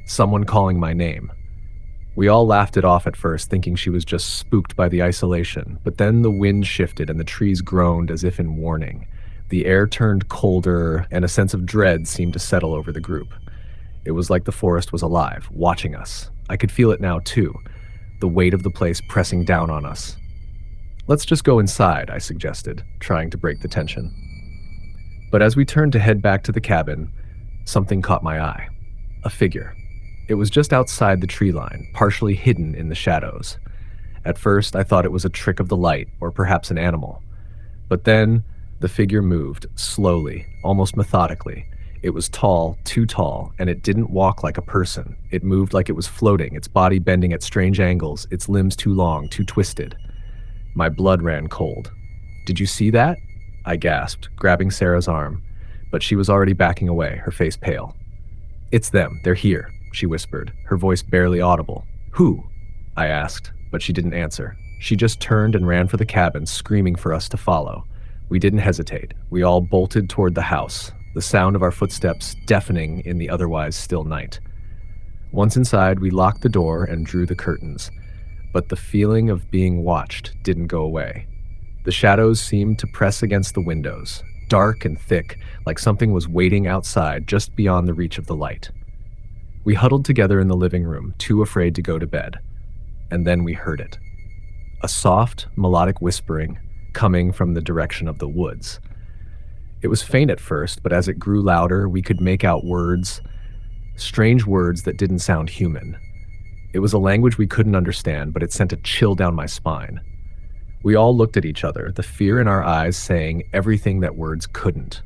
"Someone calling my name." We all laughed it off at first, thinking she was just spooked by the isolation, but then the wind shifted and the trees groaned as if in warning. The air turned colder, and a sense of dread seemed to settle over the group. It was like the forest was alive, watching us. I could feel it now, too, the weight of the place pressing down on us. "Let's just go inside," I suggested, trying to break the tension. But as we turned to head back to the cabin, something caught my eye. A figure. It was just outside the tree line, partially hidden in the shadows. At first, I thought it was a trick of the light, or perhaps an animal. But then, the figure moved, slowly, almost methodically. It was tall, too tall, and it didn't walk like a person. It moved like it was floating, its body bending at strange angles, its limbs too long, too twisted. My blood ran cold. "Did you see that?" I gasped, grabbing Sarah's arm, but she was already backing away, her face pale. "It's them, they're here," she whispered, her voice barely audible. "Who?" I asked, but she didn't answer. She just turned and ran for the cabin, screaming for us to follow. We didn't hesitate. We all bolted toward the house, the sound of our footsteps deafening in the otherwise still night. Once inside, we locked the door and drew the curtains, but the feeling of being watched didn't go away. The shadows seemed to press against the windows, dark and thick, like something was waiting outside just beyond the reach of the light. We huddled together in the living room, too afraid to go to bed. And then we heard it. A soft, melodic whispering coming from the direction of the woods. It was faint at first, but as it grew louder, we could make out words, strange words that didn't sound human. It was a language we couldn't understand, but it sent a chill down my spine. We all looked at each other, the fear in our eyes saying everything that words couldn't.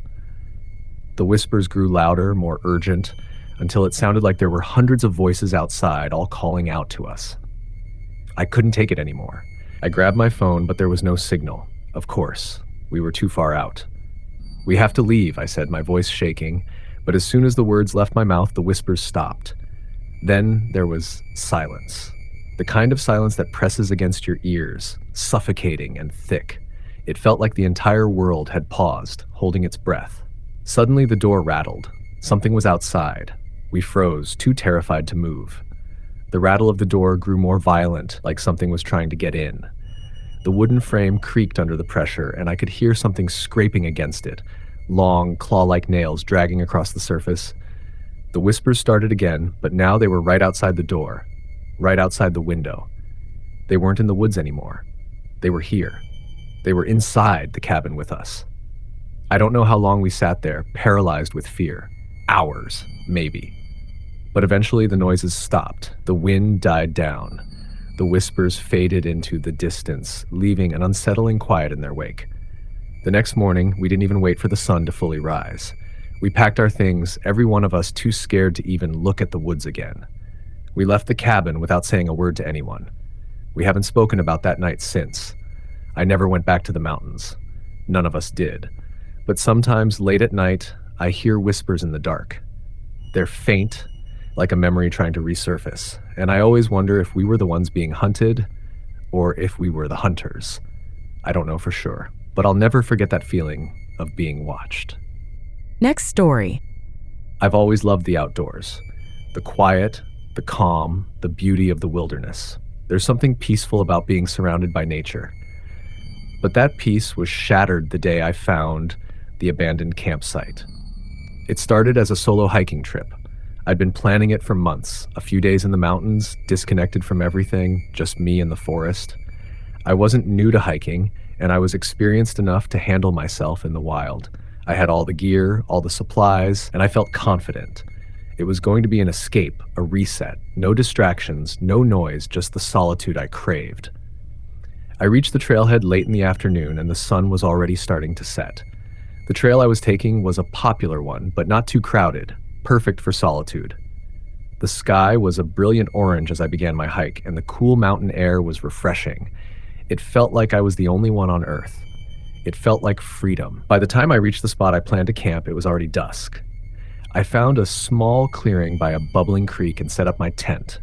The whispers grew louder, more urgent, until it sounded like there were hundreds of voices outside, all calling out to us. I couldn't take it anymore. I grabbed my phone, but there was no signal. Of course, we were too far out. "We have to leave," I said, my voice shaking, but as soon as the words left my mouth, the whispers stopped. Then there was silence. The kind of silence that presses against your ears, suffocating and thick. It felt like the entire world had paused, holding its breath. Suddenly the door rattled. Something was outside. We froze, too terrified to move. The rattle of the door grew more violent, like something was trying to get in. The wooden frame creaked under the pressure, and I could hear something scraping against it, long, claw-like nails dragging across the surface. The whispers started again, but now they were right outside the door, right outside the window. They weren't in the woods anymore. They were here. They were inside the cabin with us. I don't know how long we sat there, paralyzed with fear. Hours, maybe. But eventually the noises stopped. The wind died down. The whispers faded into the distance, leaving an unsettling quiet in their wake. The next morning, we didn't even wait for the sun to fully rise. We packed our things, every one of us too scared to even look at the woods again. We left the cabin without saying a word to anyone. We haven't spoken about that night since. I never went back to the mountains. None of us did. But sometimes, late at night, I hear whispers in the dark. They're faint, like a memory trying to resurface, and I always wonder if we were the ones being hunted, or if we were the hunters. I don't know for sure, but I'll never forget that feeling of being watched. Next story. I've always loved the outdoors. The quiet, the calm, the beauty of the wilderness. There's something peaceful about being surrounded by nature. But that peace was shattered the day I found the abandoned campsite. It started as a solo hiking trip. I'd been planning it for months, a few days in the mountains, disconnected from everything, just me and the forest. I wasn't new to hiking, and I was experienced enough to handle myself in the wild. I had all the gear, all the supplies, and I felt confident. It was going to be an escape, a reset, no distractions, no noise, just the solitude I craved. I reached the trailhead late in the afternoon, and the sun was already starting to set. The trail I was taking was a popular one, but not too crowded, perfect for solitude. The sky was a brilliant orange as I began my hike, and the cool mountain air was refreshing. It felt like I was the only one on Earth. It felt like freedom. By the time I reached the spot I planned to camp, it was already dusk. I found a small clearing by a bubbling creek and set up my tent.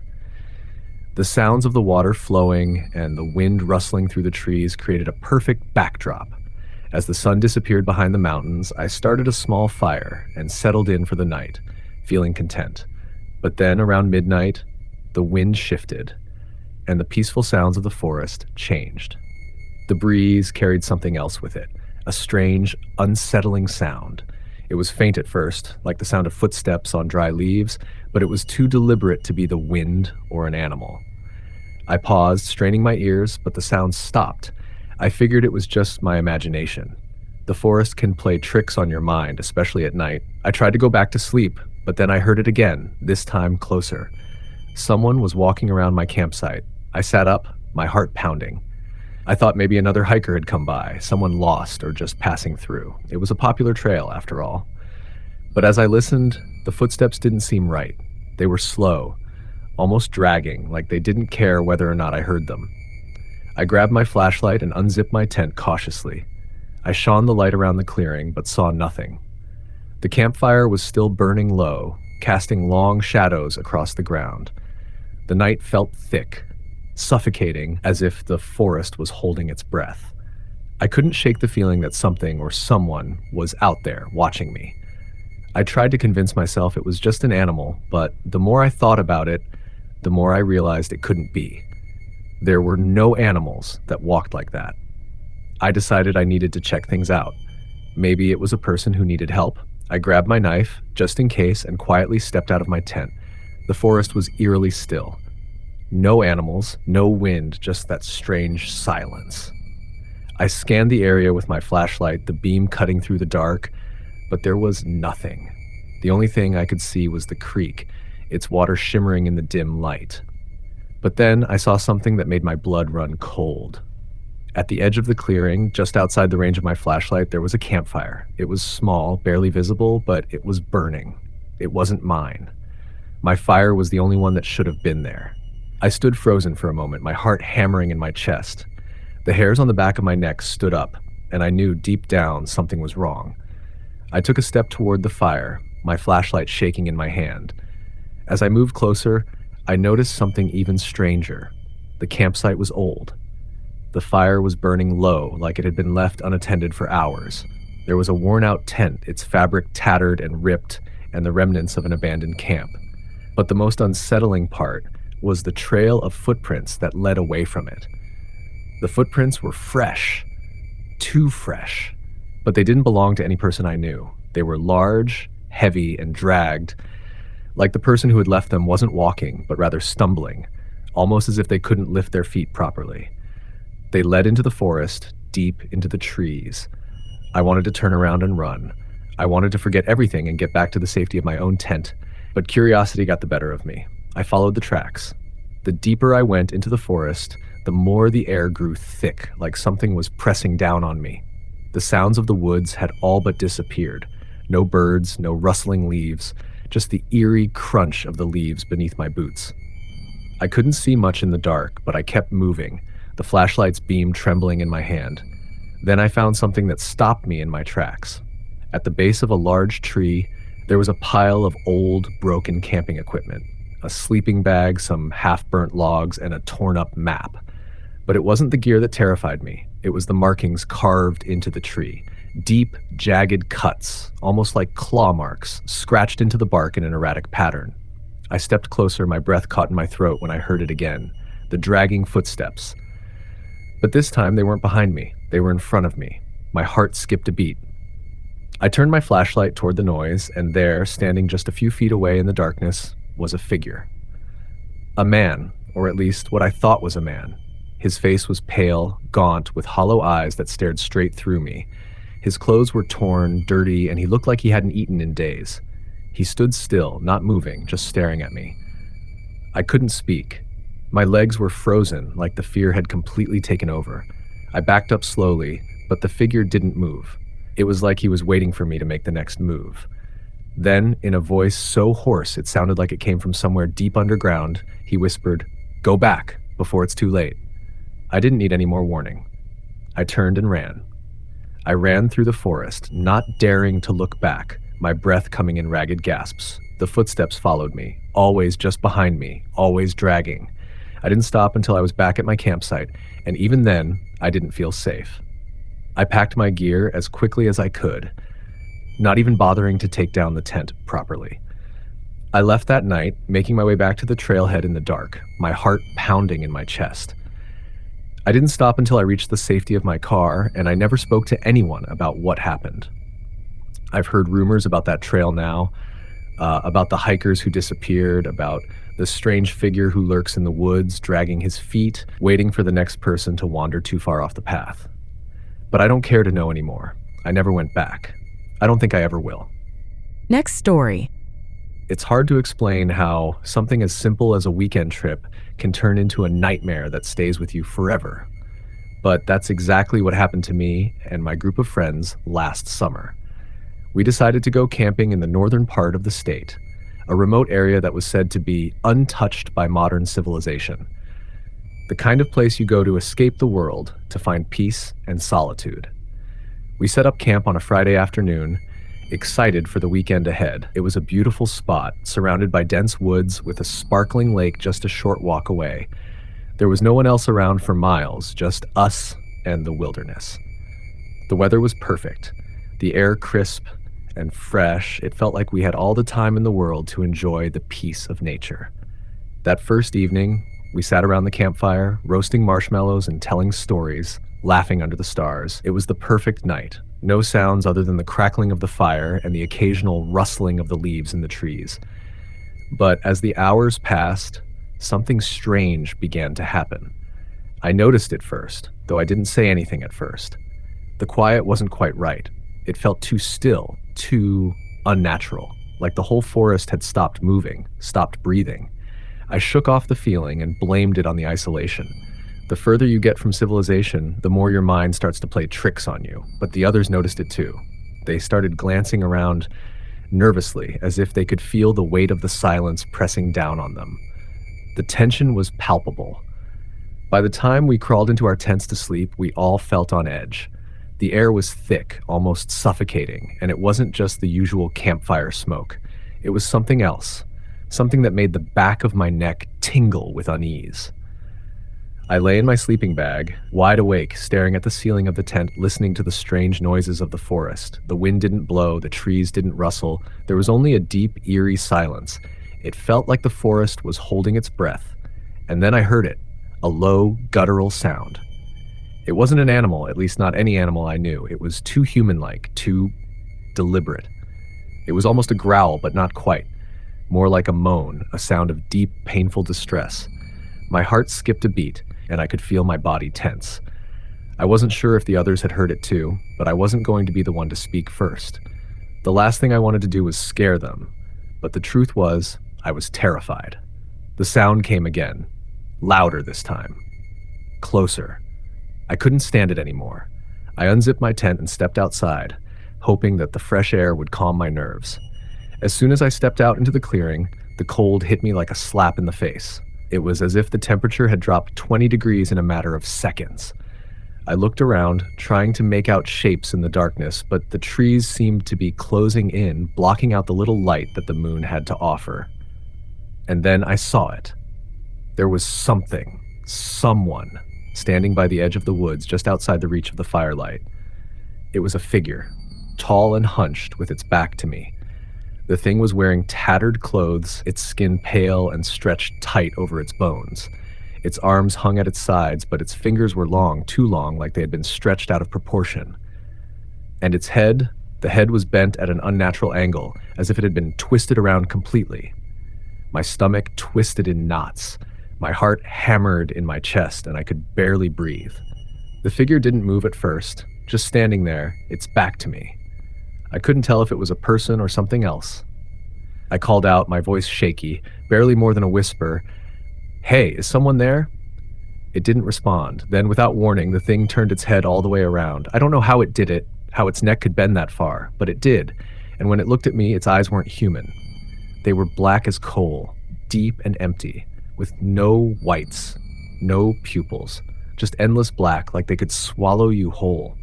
The sounds of the water flowing and the wind rustling through the trees created a perfect backdrop. As the sun disappeared behind the mountains, I started a small fire and settled in for the night, feeling content. But then, around midnight, the wind shifted, and the peaceful sounds of the forest changed. The breeze carried something else with it, a strange, unsettling sound. It was faint at first, like the sound of footsteps on dry leaves, but it was too deliberate to be the wind or an animal. I paused, straining my ears, but the sound stopped. I figured it was just my imagination. The forest can play tricks on your mind, especially at night. I tried to go back to sleep, but then I heard it again, this time closer. Someone was walking around my campsite. I sat up, my heart pounding. I thought maybe another hiker had come by, someone lost or just passing through. It was a popular trail, after all. But as I listened, the footsteps didn't seem right. They were slow, almost dragging, like they didn't care whether or not I heard them. I grabbed my flashlight and unzipped my tent cautiously. I shone the light around the clearing, but saw nothing. The campfire was still burning low, casting long shadows across the ground. The night felt thick, suffocating, as if the forest was holding its breath. I couldn't shake the feeling that something or someone was out there watching me. I tried to convince myself it was just an animal, but the more I thought about it, the more I realized it couldn't be. There were no animals that walked like that. I decided I needed to check things out. Maybe it was a person who needed help. I grabbed my knife, just in case, and quietly stepped out of my tent. The forest was eerily still. No animals, no wind, just that strange silence. I scanned the area with my flashlight, the beam cutting through the dark, but there was nothing. The only thing I could see was the creek, its water shimmering in the dim light. But then I saw something that made my blood run cold. At the edge of the clearing, just outside the range of my flashlight, there was a campfire. It was small, barely visible, but it was burning. It wasn't mine. My fire was the only one that should have been there. I stood frozen for a moment, my heart hammering in my chest. The hairs on the back of my neck stood up, and I knew deep down something was wrong. I took a step toward the fire, my flashlight shaking in my hand. As I moved closer, I noticed something even stranger. The campsite was old. The fire was burning low, like it had been left unattended for hours. There was a worn-out tent, its fabric tattered and ripped, and the remnants of an abandoned camp. But the most unsettling part was the trail of footprints that led away from it. The footprints were fresh, too fresh, but they didn't belong to any person I knew. They were large, heavy, and dragged, like the person who had left them wasn't walking, but rather stumbling, almost as if they couldn't lift their feet properly. They led into the forest, deep into the trees. I wanted to turn around and run. I wanted to forget everything and get back to the safety of my own tent, but curiosity got the better of me. I followed the tracks. The deeper I went into the forest, the more the air grew thick, like something was pressing down on me. The sounds of the woods had all but disappeared. No birds, no rustling leaves, just the eerie crunch of the leaves beneath my boots. I couldn't see much in the dark, but I kept moving, the flashlight's beam trembling in my hand. Then I found something that stopped me in my tracks. At the base of a large tree, there was a pile of old, broken camping equipment, a sleeping bag, some half-burnt logs, and a torn-up map. But it wasn't the gear that terrified me. It was the markings carved into the tree. Deep, jagged cuts, almost like claw marks, scratched into the bark in an erratic pattern. I stepped closer, my breath caught in my throat when I heard it again. The dragging footsteps. But this time, they weren't behind me. They were in front of me. My heart skipped a beat. I turned my flashlight toward the noise, and there, standing just a few feet away in the darkness, was a figure. A man, or at least what I thought was a man. His face was pale, gaunt, with hollow eyes that stared straight through me. His clothes were torn, dirty, and he looked like he hadn't eaten in days. He stood still, not moving, just staring at me. I couldn't speak. My legs were frozen, like the fear had completely taken over. I backed up slowly, but the figure didn't move. It was like he was waiting for me to make the next move. Then, in a voice so hoarse it sounded like it came from somewhere deep underground, he whispered, "Go back, before it's too late." I didn't need any more warning. I turned and ran. I ran through the forest, not daring to look back, my breath coming in ragged gasps. The footsteps followed me, always just behind me, always dragging. I didn't stop until I was back at my campsite, and even then, I didn't feel safe. I packed my gear as quickly as I could, not even bothering to take down the tent properly. I left that night, making my way back to the trailhead in the dark, my heart pounding in my chest. I didn't stop until I reached the safety of my car, and I never spoke to anyone about what happened. I've heard rumors about that trail now, about the hikers who disappeared, about the strange figure who lurks in the woods, dragging his feet, waiting for the next person to wander too far off the path. But I don't care to know anymore. I never went back. I don't think I ever will. Next story. It's hard to explain how something as simple as a weekend trip can turn into a nightmare that stays with you forever. But that's exactly what happened to me and my group of friends last summer. We decided to go camping in the northern part of the state, a remote area that was said to be untouched by modern civilization. The kind of place you go to escape the world, to find peace and solitude. We set up camp on a Friday afternoon, excited for the weekend ahead. It was a beautiful spot, surrounded by dense woods with a sparkling lake just a short walk away. There was no one else around for miles, just us and the wilderness. The weather was perfect, the air crisp and fresh. It felt like we had all the time in the world to enjoy the peace of nature. That first evening, we sat around the campfire, roasting marshmallows and telling stories, laughing under the stars. It was the perfect night. No sounds other than the crackling of the fire and the occasional rustling of the leaves in the trees. But as the hours passed, something strange began to happen. I noticed it first, though I didn't say anything at first. The quiet wasn't quite right. It felt too still, too unnatural, like the whole forest had stopped moving, stopped breathing. I shook off the feeling and blamed it on the isolation. The further you get from civilization, the more your mind starts to play tricks on you, but the others noticed it too. They started glancing around nervously, as if they could feel the weight of the silence pressing down on them. The tension was palpable. By the time we crawled into our tents to sleep, we all felt on edge. The air was thick, almost suffocating, and it wasn't just the usual campfire smoke. It was something else, something that made the back of my neck tingle with unease. I lay in my sleeping bag, wide awake, staring at the ceiling of the tent, listening to the strange noises of the forest. The wind didn't blow, the trees didn't rustle. There was only a deep, eerie silence. It felt like the forest was holding its breath. And then I heard it, a low, guttural sound. It wasn't an animal, at least not any animal I knew. It was too human-like, too deliberate. It was almost a growl, but not quite. More like a moan, a sound of deep, painful distress. My heart skipped a beat, and I could feel my body tense. I wasn't sure if the others had heard it too, but I wasn't going to be the one to speak first. The last thing I wanted to do was scare them, but the truth was, I was terrified. The sound came again, louder this time, closer. I couldn't stand it anymore. I unzipped my tent and stepped outside, hoping that the fresh air would calm my nerves. As soon as I stepped out into the clearing, the cold hit me like a slap in the face. It was as if the temperature had dropped 20 degrees in a matter of seconds. I looked around, trying to make out shapes in the darkness, but the trees seemed to be closing in, blocking out the little light that the moon had to offer. And then I saw it. There was someone, standing by the edge of the woods just outside the reach of the firelight. It was a figure, tall and hunched, with its back to me. The thing was wearing tattered clothes, its skin pale and stretched tight over its bones. Its arms hung at its sides, but its fingers were long, too long, like they had been stretched out of proportion. And its head, the head was bent at an unnatural angle, as if it had been twisted around completely. My stomach twisted in knots. My heart hammered in my chest, and I could barely breathe. The figure didn't move at first, just standing there, its back to me. I couldn't tell if it was a person or something else. I called out, my voice shaky, barely more than a whisper, "Hey, is someone there?" It didn't respond. Then, without warning, the thing turned its head all the way around. I don't know how it did it, how its neck could bend that far, but it did. And when it looked at me, its eyes weren't human. They were black as coal, deep and empty, with no whites, no pupils, just endless black, like they could swallow you whole.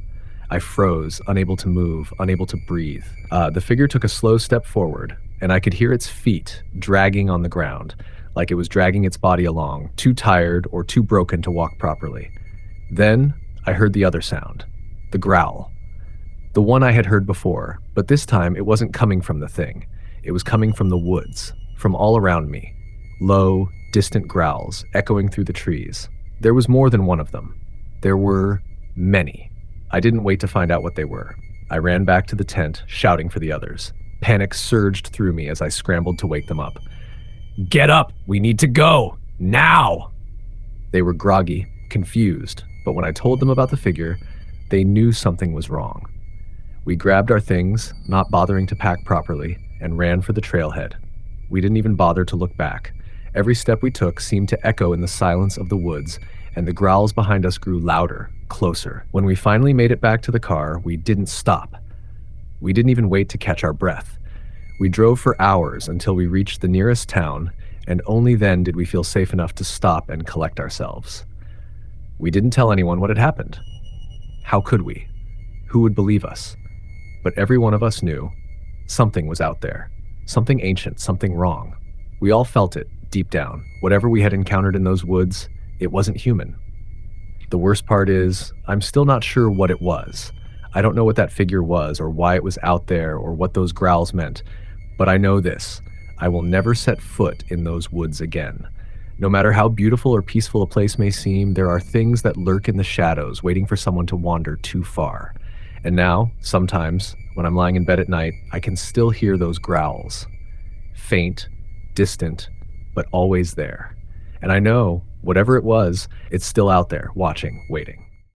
I froze, unable to move, unable to breathe. The figure took a slow step forward, and I could hear its feet dragging on the ground, like it was dragging its body along, too tired or too broken to walk properly. Then I heard the other sound, the growl. The one I had heard before, but this time it wasn't coming from the thing. It was coming from the woods, from all around me. Low, distant growls, echoing through the trees. There was more than one of them. There were many. I didn't wait to find out what they were. I ran back to the tent, shouting for the others. Panic surged through me as I scrambled to wake them up. "Get up! We need to go! Now!" They were groggy, confused, but when I told them about the figure, they knew something was wrong. We grabbed our things, not bothering to pack properly, and ran for the trailhead. We didn't even bother to look back. Every step we took seemed to echo in the silence of the woods, and the growls behind us grew louder, closer. When we finally made it back to the car, we didn't stop. We didn't even wait to catch our breath. We drove for hours until we reached the nearest town, and only then did we feel safe enough to stop and collect ourselves. We didn't tell anyone what had happened. How could we? Who would believe us? But every one of us knew something was out there, something ancient, something wrong. We all felt it, deep down. Whatever we had encountered in those woods, it wasn't human. The worst part is, I'm still not sure what it was. I don't know what that figure was, or why it was out there, or what those growls meant. But I know this: I will never set foot in those woods again. No matter how beautiful or peaceful a place may seem, there are things that lurk in the shadows, waiting for someone to wander too far. And now, sometimes, when I'm lying in bed at night, I can still hear those growls. Faint, distant, but always there. And I know, whatever it was, it's still out there, watching, waiting.